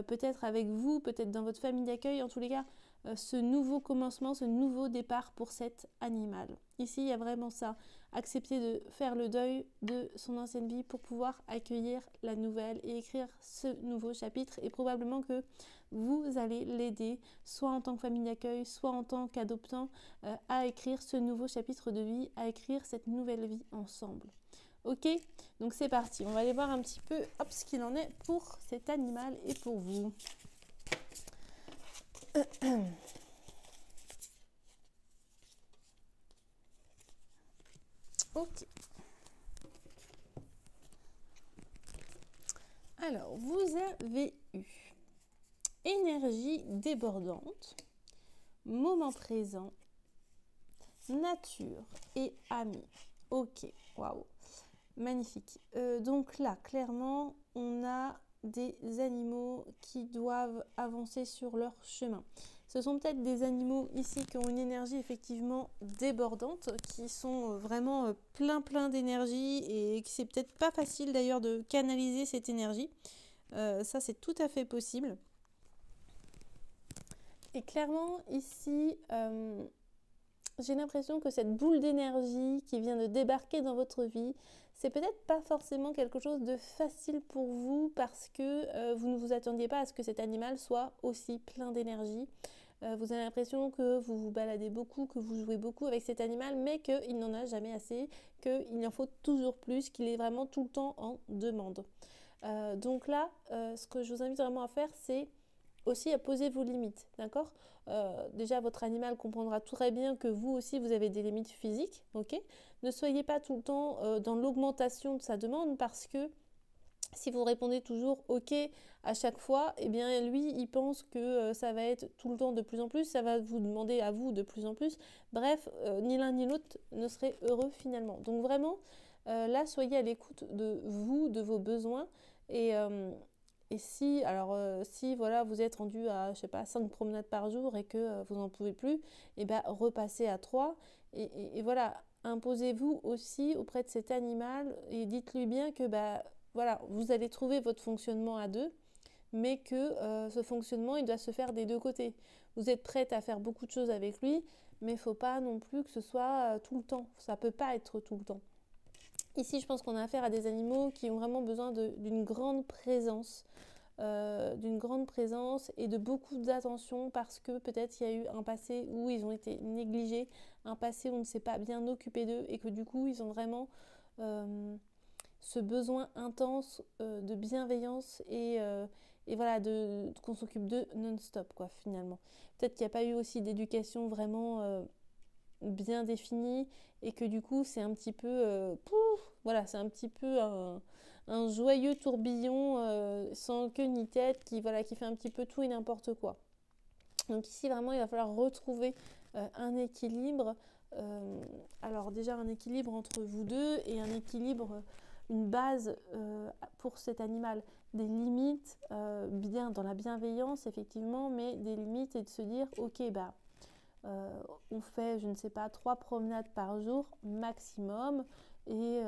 peut-être avec vous, peut-être dans votre famille d'accueil. En tous les cas, ce nouveau commencement, ce nouveau départ pour cet animal. Ici, il y a vraiment ça. Accepter de faire le deuil de son ancienne vie pour pouvoir accueillir la nouvelle et écrire ce nouveau chapitre. Et probablement que vous allez l'aider, soit en tant que famille d'accueil, soit en tant qu'adoptant, à écrire ce nouveau chapitre de vie, à écrire cette nouvelle vie ensemble. Ok, donc c'est parti. On va aller voir un petit peu ce qu'il en est pour cet animal et pour vous. Ok. Alors, vous avez eu énergie débordante, moment présent, nature et amis. Ok, waouh, magnifique. Donc là, clairement, on a des animaux qui doivent avancer sur leur chemin. Ce sont peut-être des animaux ici qui ont une énergie effectivement débordante, qui sont vraiment plein d'énergie et que c'est peut-être pas facile d'ailleurs de canaliser cette énergie. Ça, c'est tout à fait possible. Et clairement, ici, j'ai l'impression que cette boule d'énergie qui vient de débarquer dans votre vie, c'est peut-être pas forcément quelque chose de facile pour vous parce que vous ne vous attendiez pas à ce que cet animal soit aussi plein d'énergie. Vous avez l'impression que vous vous baladez beaucoup, que vous jouez beaucoup avec cet animal, mais qu'il n'en a jamais assez, qu'il en faut toujours plus, qu'il est vraiment tout le temps en demande. Donc là, ce que je vous invite vraiment à faire, c'est aussi à poser vos limites, d'accord? Déjà, votre animal comprendra très bien que vous aussi, vous avez des limites physiques, ok? Ne soyez pas tout le temps dans l'augmentation de sa demande parce que si vous répondez toujours ok à chaque fois, eh bien lui, il pense que ça va être tout le temps de plus en plus, ça va vous demander à vous de plus en plus. Bref, ni l'un ni l'autre ne serait heureux finalement. Donc vraiment, là, soyez à l'écoute de vous, de vos besoins et si, si voilà, vous êtes rendu à, je sais pas, 5 promenades par jour et que vous n'en pouvez plus, et ben repassez à 3 et voilà, imposez-vous aussi auprès de cet animal et dites-lui bien que voilà, vous allez trouver votre fonctionnement à deux, mais que ce fonctionnement, il doit se faire des deux côtés. Vous êtes prête à faire beaucoup de choses avec lui, mais il ne faut pas non plus que ce soit tout le temps. Ça ne peut pas être tout le temps. Ici, je pense qu'on a affaire à des animaux qui ont vraiment besoin d'une grande présence. D'une grande présence et de beaucoup d'attention parce que peut-être il y a eu un passé où ils ont été négligés, un passé où on ne s'est pas bien occupé d'eux et que du coup ils ont vraiment ce besoin intense de bienveillance et voilà, qu'on s'occupe d'eux non-stop quoi finalement. Peut-être qu'il n'y a pas eu aussi d'éducation vraiment bien définie et que du coup c'est un petit peu voilà, c'est un petit peu un joyeux tourbillon sans queue ni tête qui fait un petit peu tout et n'importe quoi. Donc ici vraiment il va falloir retrouver un équilibre. Alors déjà un équilibre entre vous deux et un équilibre, une base pour cet animal. Des limites bien dans la bienveillance effectivement, mais des limites et de se dire ok on fait, je ne sais pas, 3 promenades par jour maximum et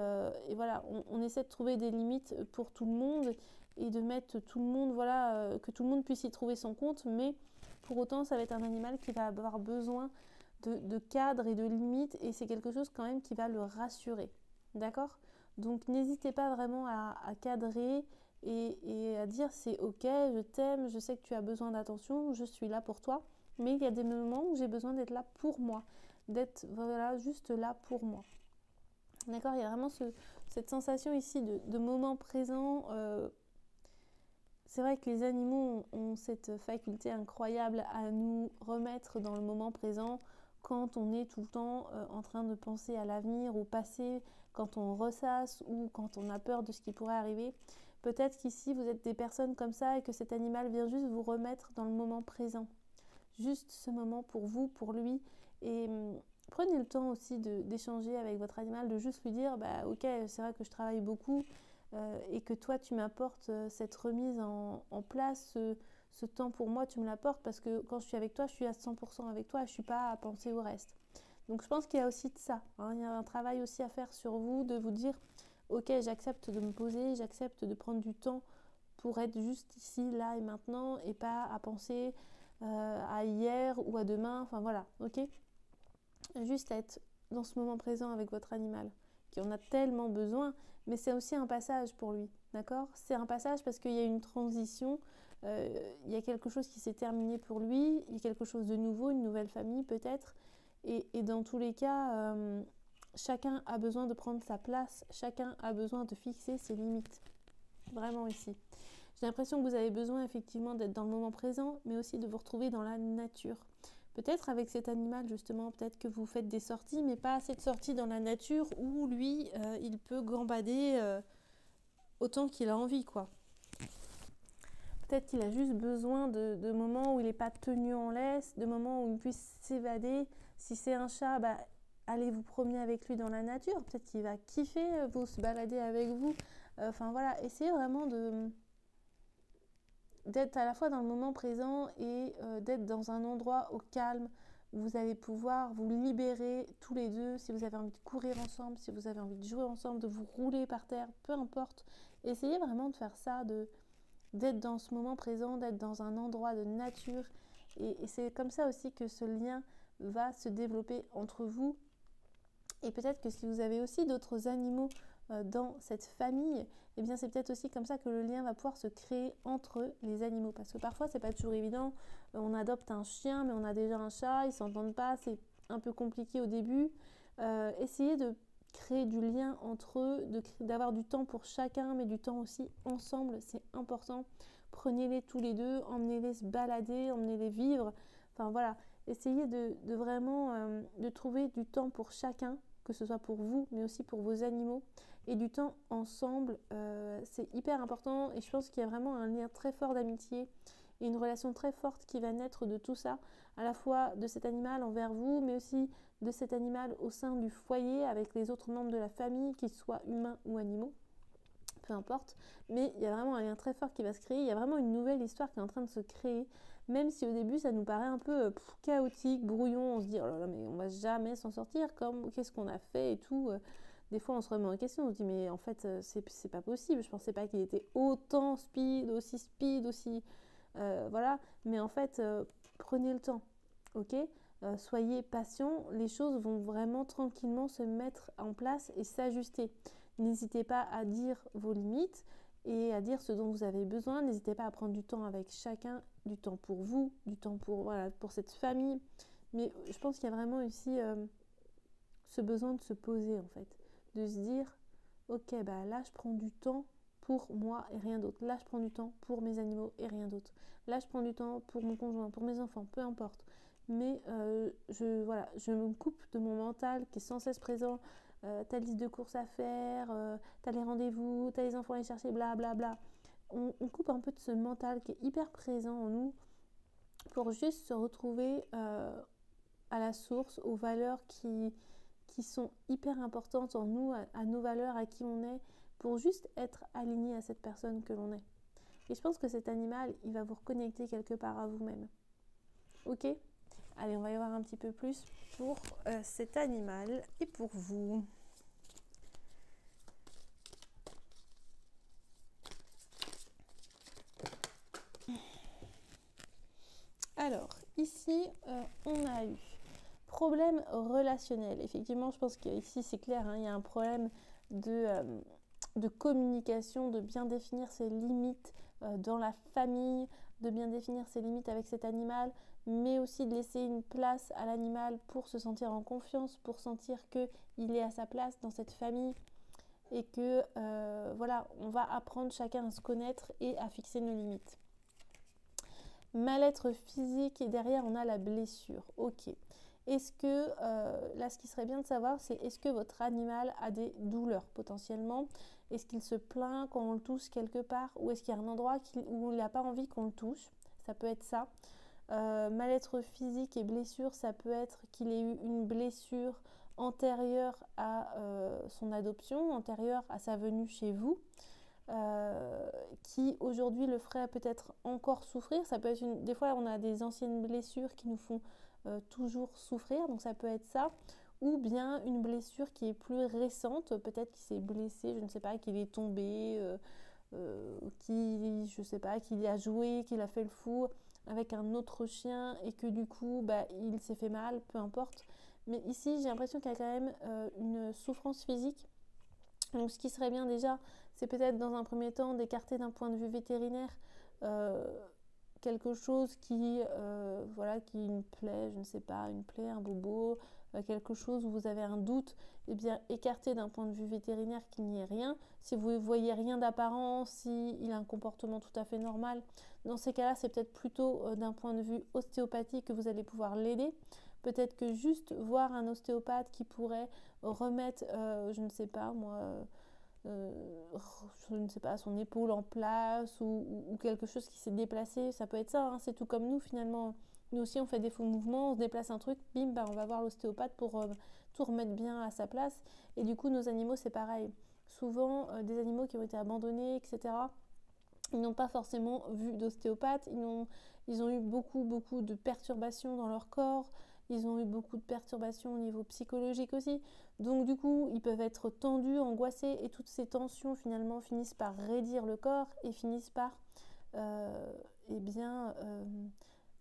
voilà, on essaie de trouver des limites pour tout le monde et de mettre tout le monde, voilà, que tout le monde puisse y trouver son compte, mais pour autant ça va être un animal qui va avoir besoin de cadres et de limites et c'est quelque chose quand même qui va le rassurer, d'accord? Donc n'hésitez pas vraiment à cadrer et à dire c'est ok, je t'aime, je sais que tu as besoin d'attention, je suis là pour toi. Mais il y a des moments où j'ai besoin d'être là pour moi, d'être voilà, juste là pour moi. D'accord? Il y a vraiment cette sensation ici de moment présent. C'est vrai que les animaux ont cette faculté incroyable à nous remettre dans le moment présent quand on est tout le temps en train de penser à l'avenir, au passé, quand on ressasse ou quand on a peur de ce qui pourrait arriver. Peut-être qu'ici vous êtes des personnes comme ça et que cet animal vient juste vous remettre dans le moment présent. Juste ce moment pour vous, pour lui et prenez le temps aussi d'échanger avec votre animal, de juste lui dire ok, c'est vrai que je travaille beaucoup et que toi tu m'apportes cette remise en place, ce temps pour moi tu me l'apportes parce que quand je suis avec toi je suis à 100% avec toi, je ne suis pas à penser au reste. Donc je pense qu'il y a aussi de ça, hein. Il y a un travail aussi à faire sur vous, de vous dire ok, j'accepte de me poser, j'accepte de prendre du temps pour être juste ici, là et maintenant et pas à penser à hier ou à demain, enfin voilà, ok? Juste être dans ce moment présent avec votre animal, qui en a tellement besoin, mais c'est aussi un passage pour lui, d'accord? C'est un passage parce qu'il y a une transition, il y a quelque chose qui s'est terminé pour lui, il y a quelque chose de nouveau, une nouvelle famille peut-être, et dans tous les cas, chacun a besoin de prendre sa place, chacun a besoin de fixer ses limites, vraiment ici. J'ai l'impression que vous avez besoin effectivement d'être dans le moment présent, mais aussi de vous retrouver dans la nature. Peut-être avec cet animal justement, peut-être que vous faites des sorties, mais pas assez de sorties dans la nature où lui, il peut gambader autant qu'il a envie, quoi. Peut-être qu'il a juste besoin de moments où il n'est pas tenu en laisse, de moments où il puisse s'évader. Si c'est un chat, bah, allez vous promener avec lui dans la nature. Peut-être qu'il va kiffer vous se balader avec vous. Enfin voilà, essayez vraiment d'être à la fois dans le moment présent et d'être dans un endroit au calme où vous allez pouvoir vous libérer tous les deux. Si vous avez envie de courir ensemble, si vous avez envie de jouer ensemble, de vous rouler par terre, peu importe. Essayez vraiment de faire ça, d'être dans ce moment présent, d'être dans un endroit de nature. Et c'est comme ça aussi que ce lien va se développer entre vous. Et peut-être que si vous avez aussi d'autres animaux dans cette famille, eh bien c'est peut-être aussi comme ça que le lien va pouvoir se créer entre les animaux. Parce que parfois, c'est pas toujours évident. On adopte un chien, mais on a déjà un chat, ils s'entendent pas, c'est un peu compliqué au début. Essayez de créer du lien entre eux, d'avoir du temps pour chacun, mais du temps aussi ensemble, c'est important. Prenez-les tous les deux, emmenez-les se balader, emmenez-les vivre. Enfin voilà, essayez de vraiment de trouver du temps pour chacun, que ce soit pour vous, mais aussi pour vos animaux. Et du temps ensemble, c'est hyper important. Et je pense qu'il y a vraiment un lien très fort d'amitié et une relation très forte qui va naître de tout ça, à la fois de cet animal envers vous, mais aussi de cet animal au sein du foyer avec les autres membres de la famille, qu'ils soient humains ou animaux, peu importe. Mais il y a vraiment un lien très fort qui va se créer. Il y a vraiment une nouvelle histoire qui est en train de se créer. Même si au début ça nous paraît un peu chaotique, brouillon, on se dit oh là là mais on va jamais s'en sortir, qu'est-ce qu'on a fait et tout. Des fois on se remet en question, on se dit mais en fait c'est pas possible, je pensais pas qu'il était autant speed, aussi voilà. Mais en fait prenez le temps, ok? Soyez patient, les choses vont vraiment tranquillement se mettre en place et s'ajuster. N'hésitez pas à dire vos limites et à dire ce dont vous avez besoin. N'hésitez pas à prendre du temps avec chacun, du temps pour vous, du temps pour cette famille. Mais je pense qu'il y a vraiment ici ce besoin de se poser en fait, de se dire ok bah là je prends du temps pour moi et rien d'autre. Là je prends du temps pour mes animaux et rien d'autre. Là je prends du temps pour mon conjoint, pour mes enfants, peu importe. Mais je me coupe de mon mental qui est sans cesse présent. T'as liste de courses à faire, t'as les rendez-vous, t'as les enfants à aller chercher, blablabla. Bla, bla. On coupe un peu de ce mental qui est hyper présent en nous pour juste se retrouver à la source, aux valeurs qui sont hyper importantes en nous, à nos valeurs, à qui on est, pour juste être aligné à cette personne que l'on est. Et je pense que cet animal, il va vous reconnecter quelque part à vous-même. Ok ? Allez, on va y voir un petit peu plus pour cet animal et pour vous. Alors, ici, on a eu problème relationnel. Effectivement, je pense qu'ici, c'est clair, hein, il y a un problème de communication, de bien définir ses limites dans la famille, de bien définir ses limites avec cet animal, mais aussi de laisser une place à l'animal pour se sentir en confiance, pour sentir qu'il est à sa place dans cette famille et que voilà, on va apprendre chacun à se connaître et à fixer nos limites. Mal-être physique et derrière on a la blessure. Ok. Est-ce que, là ce qui serait bien de savoir c'est est-ce que votre animal a des douleurs potentiellement? Est-ce qu'il se plaint quand on le touche quelque part? Ou est-ce qu'il y a un endroit où il n'a pas envie qu'on le touche? Ça peut être ça. Mal-être physique et blessure, ça peut être qu'il ait eu une blessure antérieure à son adoption, antérieure à sa venue chez vous. Qui aujourd'hui le ferait peut-être encore souffrir. Ça peut être des fois on a des anciennes blessures qui nous font toujours souffrir, donc ça peut être ça, ou bien une blessure qui est plus récente, peut-être qu'il s'est blessé, je ne sais pas, qu'il est tombé, je sais pas, qu'il a joué, qu'il a fait le fou. avec un autre chien et que du coup bah, il s'est fait mal, peu importe. Mais ici j'ai l'impression qu'il y a quand même une souffrance physique. Donc ce qui serait bien déjà, c'est peut-être dans un premier temps d'écarter d'un point de vue vétérinaire euh, quelque chose voilà, qui une plaie, je ne sais pas, une plaie, un bobo, quelque chose où vous avez un doute, eh bien écarter d'un point de vue vétérinaire qu'il n'y ait rien. Si vous ne voyez rien d'apparent, s'il a un comportement tout à fait normal, dans ces cas-là, c'est peut-être plutôt d'un point de vue ostéopathique que vous allez pouvoir l'aider. Peut-être que juste voir un ostéopathe qui pourrait remettre, je ne sais pas moi, euh, je ne sais pas, son épaule en place ou quelque chose qui s'est déplacé, ça peut être ça, hein, c'est tout comme nous finalement. Nous aussi on fait des faux mouvements, on se déplace un truc, bim, bah, on va voir l'ostéopathe pour tout remettre bien à sa place. Et du coup nos animaux c'est pareil. Souvent des animaux qui ont été abandonnés, etc., ils n'ont pas forcément vu d'ostéopathe, ils ont eu beaucoup de perturbations dans leur corps, ils ont eu beaucoup de perturbations au niveau psychologique aussi. Donc du coup, ils peuvent être tendus, angoissés, et toutes ces tensions finalement finissent par raidir le corps et finissent par eh bien,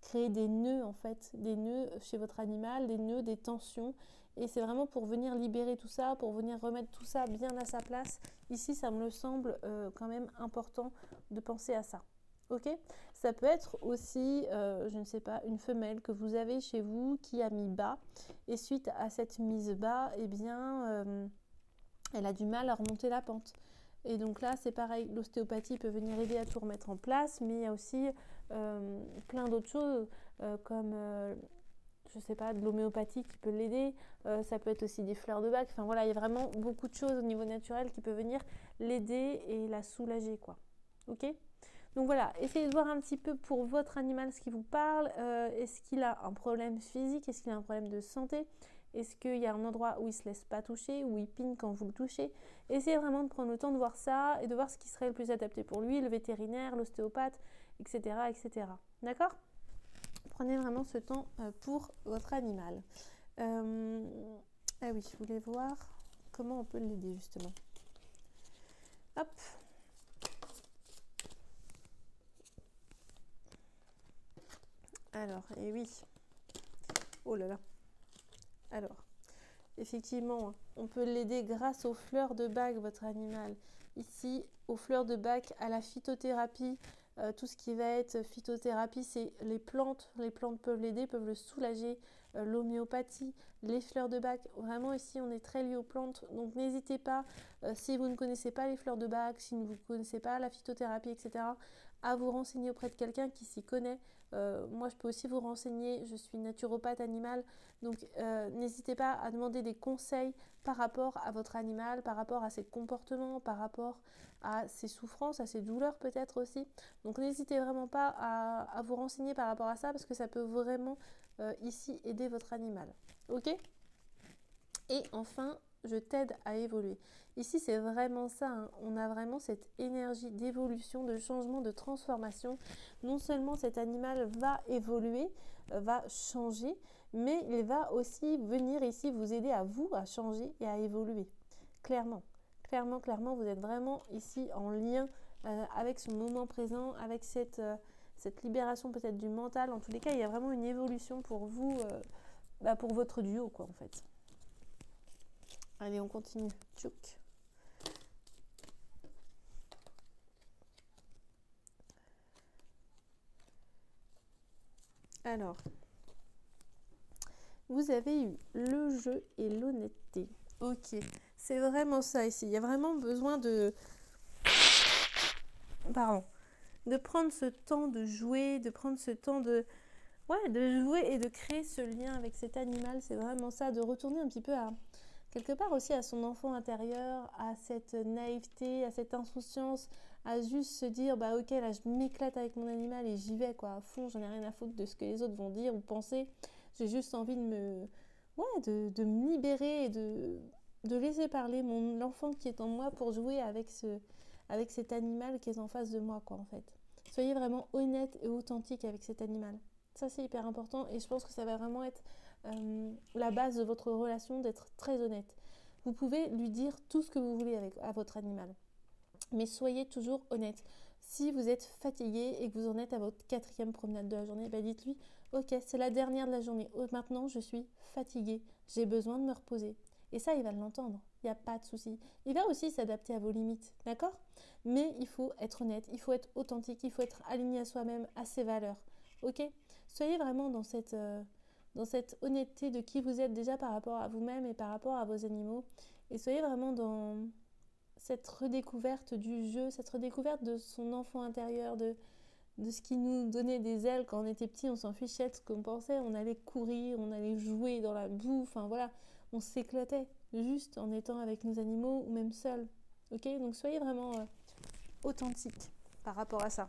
créer des nœuds en fait, des nœuds chez votre animal, des nœuds, des tensions. Et c'est vraiment pour venir libérer tout ça, pour venir remettre tout ça bien à sa place. Ici, ça me semble quand même important de penser à ça. Ok, ça peut être aussi, je ne sais pas, une femelle que vous avez chez vous qui a mis bas. Et suite à cette mise bas, eh bien, elle a du mal à remonter la pente. Et donc là, c'est pareil, l'ostéopathie peut venir aider à tout remettre en place, mais il y a aussi plein d'autres choses comme je sais pas, de l'homéopathie qui peut l'aider, ça peut être aussi des fleurs de bac, enfin voilà, il y a vraiment beaucoup de choses au niveau naturel qui peuvent venir l'aider et la soulager, quoi. Ok ? Donc voilà, essayez de voir un petit peu pour votre animal ce qui vous parle. Est-ce qu'il a un problème physique? Est-ce qu'il a un problème de santé? Est-ce qu'il y a un endroit où il ne se laisse pas toucher, où il pigne quand vous le touchez? Essayez vraiment de prendre le temps de voir ça et de voir ce qui serait le plus adapté pour lui, le vétérinaire, l'ostéopathe, etc., etc. D'accord ? Prenez vraiment ce temps pour votre animal. Ah oui, je voulais voir comment on peut l'aider justement. Hop. Alors, et oui. Oh là là. Alors, effectivement, on peut l'aider grâce aux fleurs de bac, votre animal. Ici, aux fleurs de bac, à la phytothérapie, tout ce qui va être phytothérapie, c'est les plantes. Les plantes peuvent l'aider, peuvent le soulager. L'homéopathie, les fleurs de bac. Vraiment, ici, on est très lié aux plantes. Donc, n'hésitez pas, si vous ne connaissez pas les fleurs de bac, si vous ne connaissez pas la phytothérapie, etc., à vous renseigner auprès de quelqu'un qui s'y connaît. Moi, je peux aussi vous renseigner. Je suis naturopathe animale. Donc, n'hésitez pas à demander des conseils par rapport à votre animal, par rapport à ses comportements, par rapport à ses souffrances, à ses douleurs peut-être aussi. Donc, n'hésitez vraiment pas à vous renseigner par rapport à ça parce que ça peut vraiment ici aider votre animal. Ok ? Et enfin, je t'aide à évoluer. Ici, c'est vraiment ça, hein. On a vraiment cette énergie d'évolution, de changement, de transformation. Non seulement cet animal va évoluer, va changer, mais il va aussi venir ici vous aider à vous à changer et à évoluer. Clairement, clairement, vous êtes vraiment ici en lien avec ce moment présent, avec cette libération peut-être du mental. En tous les cas, il y a vraiment une évolution pour vous, pour votre duo, quoi, en fait. Allez, on continue. Tchouk. Alors, vous avez eu le jeu et l'honnêteté. Ok, c'est vraiment ça ici. Il y a vraiment besoin de... Pardon. De prendre ce temps de jouer, de prendre ce temps de... Ouais, de jouer et de créer ce lien avec cet animal. C'est vraiment ça, de retourner un petit peu à... quelque part aussi à son enfant intérieur, à cette naïveté, à cette insouciance, à juste se dire bah ok là je m'éclate avec mon animal et j'y vais quoi à fond, j'en ai rien à foutre de ce que les autres vont dire ou penser, j'ai juste envie de de me libérer et de laisser parler l'enfant qui est en moi pour jouer avec cet animal qui est en face de moi quoi en fait. Soyez vraiment honnête et authentique avec cet animal. Ça c'est hyper important et je pense que ça va vraiment être la base de votre relation, d'être très honnête. Vous pouvez lui dire tout ce que vous voulez à votre animal, mais soyez toujours honnête. Si vous êtes fatigué et que vous en êtes à votre 4e promenade de la journée, dites-lui, ok, c'est la dernière de la journée. Maintenant, je suis fatiguée. J'ai besoin de me reposer. Et ça, il va l'entendre. Il n'y a pas de souci. Il va aussi s'adapter à vos limites, d'accord? Mais il faut être honnête, il faut être authentique, il faut être aligné à soi-même, à ses valeurs, ok? Soyez vraiment dans cette honnêteté de qui vous êtes déjà par rapport à vous-même et par rapport à vos animaux. Et soyez vraiment dans cette redécouverte du jeu, cette redécouverte de son enfant intérieur, de ce qui nous donnait des ailes quand on était petit, on s'en fichait de ce qu'on pensait, on allait courir, on allait jouer dans la boue, enfin voilà, on s'éclatait juste en étant avec nos animaux ou même seuls. Ok, donc soyez vraiment authentique par rapport à ça.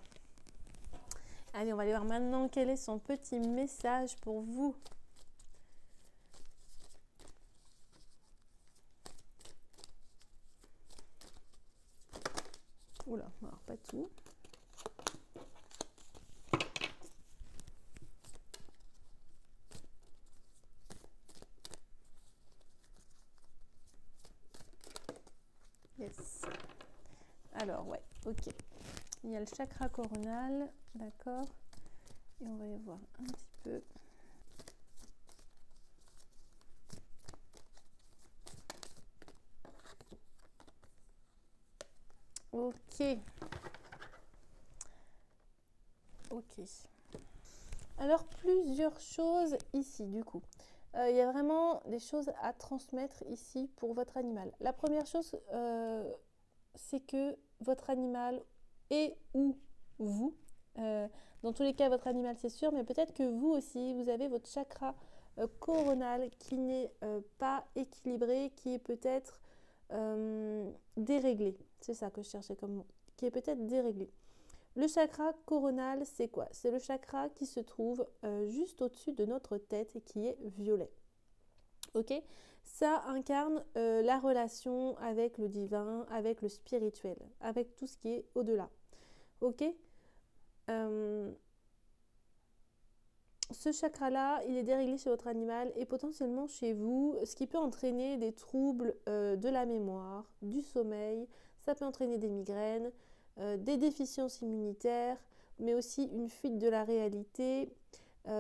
Allez, on va aller voir maintenant quel est son petit message pour vous. Oula, alors pas tout. Yes. Alors, ouais, ok. Il y a le chakra coronal, d'accord. Et on va y voir un petit peu. Ok. Ok. Alors, plusieurs choses ici, du coup. Il y a vraiment des choses à transmettre ici pour votre animal. La première chose, c'est que votre animal et ou vous, dans tous les cas, votre animal, c'est sûr, mais peut-être que vous aussi, vous avez votre chakra coronal qui n'est pas équilibré, qui est peut-être déréglé. C'est ça que je cherchais comme mot. Qui est peut-être déréglé. Le chakra coronal, c'est quoi? C'est le chakra qui se trouve juste au-dessus de notre tête et qui est violet. Ok? Ça incarne la relation avec le divin, avec le spirituel, avec tout ce qui est au-delà. Ok? Ce chakra-là, il est déréglé chez votre animal et potentiellement chez vous, ce qui peut entraîner des troubles de la mémoire, du sommeil, ça peut entraîner des migraines, des déficiences immunitaires, mais aussi une fuite de la réalité,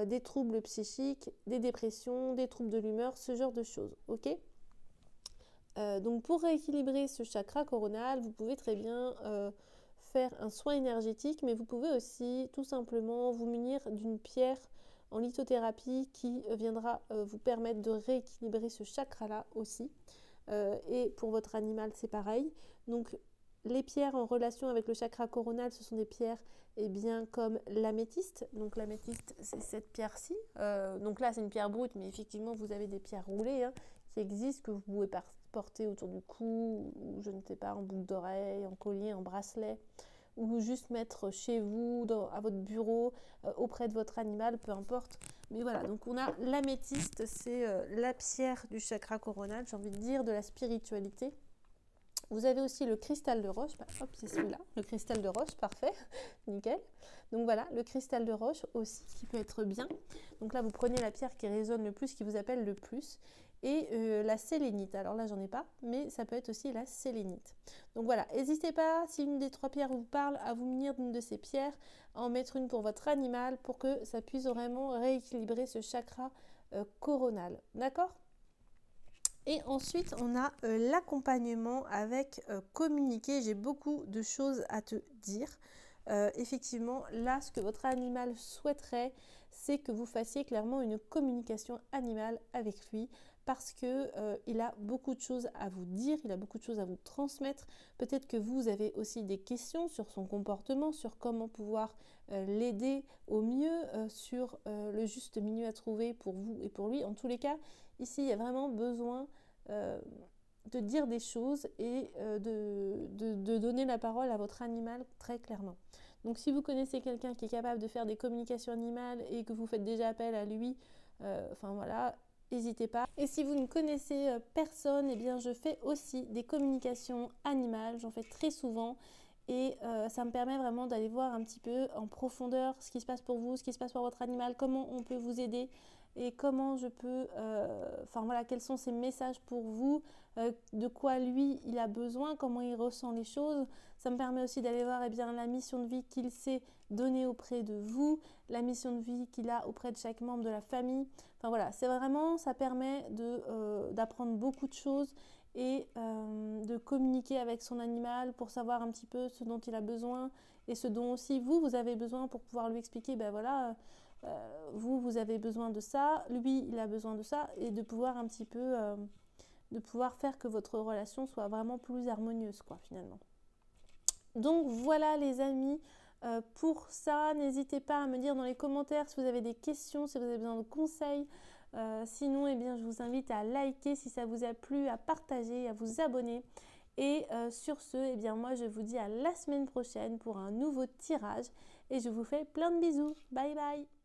des troubles psychiques, des dépressions, des troubles de l'humeur, ce genre de choses, ok? Donc pour rééquilibrer ce chakra coronal, vous pouvez très bien faire un soin énergétique, mais vous pouvez aussi tout simplement vous munir d'une pierre en lithothérapie qui viendra vous permettre de rééquilibrer ce chakra-là aussi. Et pour votre animal, c'est pareil. Donc les pierres en relation avec le chakra coronal, ce sont des pierres bien, comme l'améthyste. Donc l'améthyste, c'est cette pierre-ci. Donc là, c'est une pierre brute, mais effectivement, vous avez des pierres roulées qui existent, que vous pouvez porter autour du cou, ou je ne sais pas, en boucle d'oreille, en collier, en bracelet, ou juste mettre chez vous, à votre bureau, auprès de votre animal, peu importe. Mais voilà, donc on a l'améthyste, c'est la pierre du chakra coronal, j'ai envie de dire, de la spiritualité. Vous avez aussi le cristal de roche, hop, c'est celui-là, le cristal de roche, parfait, nickel. Donc voilà, le cristal de roche aussi, qui peut être bien. Donc là, vous prenez la pierre qui résonne le plus, qui vous appelle le plus, et la sélénite. Alors là, j'en ai pas, mais ça peut être aussi la sélénite. Donc voilà, n'hésitez pas, si une des 3 pierres vous parle, à vous munir d'une de ces pierres, à en mettre une pour votre animal, pour que ça puisse vraiment rééquilibrer ce chakra coronal. D'accord ? Et ensuite, on a l'accompagnement avec communiquer. J'ai beaucoup de choses à te dire. Effectivement, là, ce que votre animal souhaiterait, c'est que vous fassiez clairement une communication animale avec lui, parce qu'il a beaucoup de choses à vous dire, il a beaucoup de choses à vous transmettre. Peut-être que vous avez aussi des questions sur son comportement, sur comment pouvoir l'aider au mieux, sur le juste milieu à trouver pour vous et pour lui. En tous les cas, ici, il y a vraiment besoin de dire des choses et de donner la parole à votre animal très clairement. Donc si vous connaissez quelqu'un qui est capable de faire des communications animales et que vous faites déjà appel à lui, enfin voilà, n'hésitez pas. Et si vous ne connaissez personne, eh bien je fais aussi des communications animales, j'en fais très souvent. Et ça me permet vraiment d'aller voir un petit peu en profondeur ce qui se passe pour vous, ce qui se passe pour votre animal, comment on peut vous aider. et comment je peux, enfin voilà, quels sont ses messages pour vous, de quoi lui il a besoin, comment il ressent les choses. Ça me permet aussi d'aller voir la mission de vie qu'il s'est donnée auprès de vous, la mission de vie qu'il a auprès de chaque membre de la famille. Enfin voilà, c'est vraiment, ça permet d'apprendre beaucoup de choses et de communiquer avec son animal pour savoir un petit peu ce dont il a besoin et ce dont aussi vous avez besoin pour pouvoir lui expliquer, ben voilà, vous avez besoin de ça, lui il a besoin de ça, et de pouvoir un petit peu, de pouvoir faire que votre relation soit vraiment plus harmonieuse quoi finalement. Donc voilà les amis, pour ça, n'hésitez pas à me dire dans les commentaires si vous avez des questions, si vous avez besoin de conseils. Sinon, eh bien, je vous invite à liker si ça vous a plu, à partager, à vous abonner. Et sur ce, eh bien, moi, je vous dis à la semaine prochaine pour un nouveau tirage. Et je vous fais plein de bisous. Bye bye!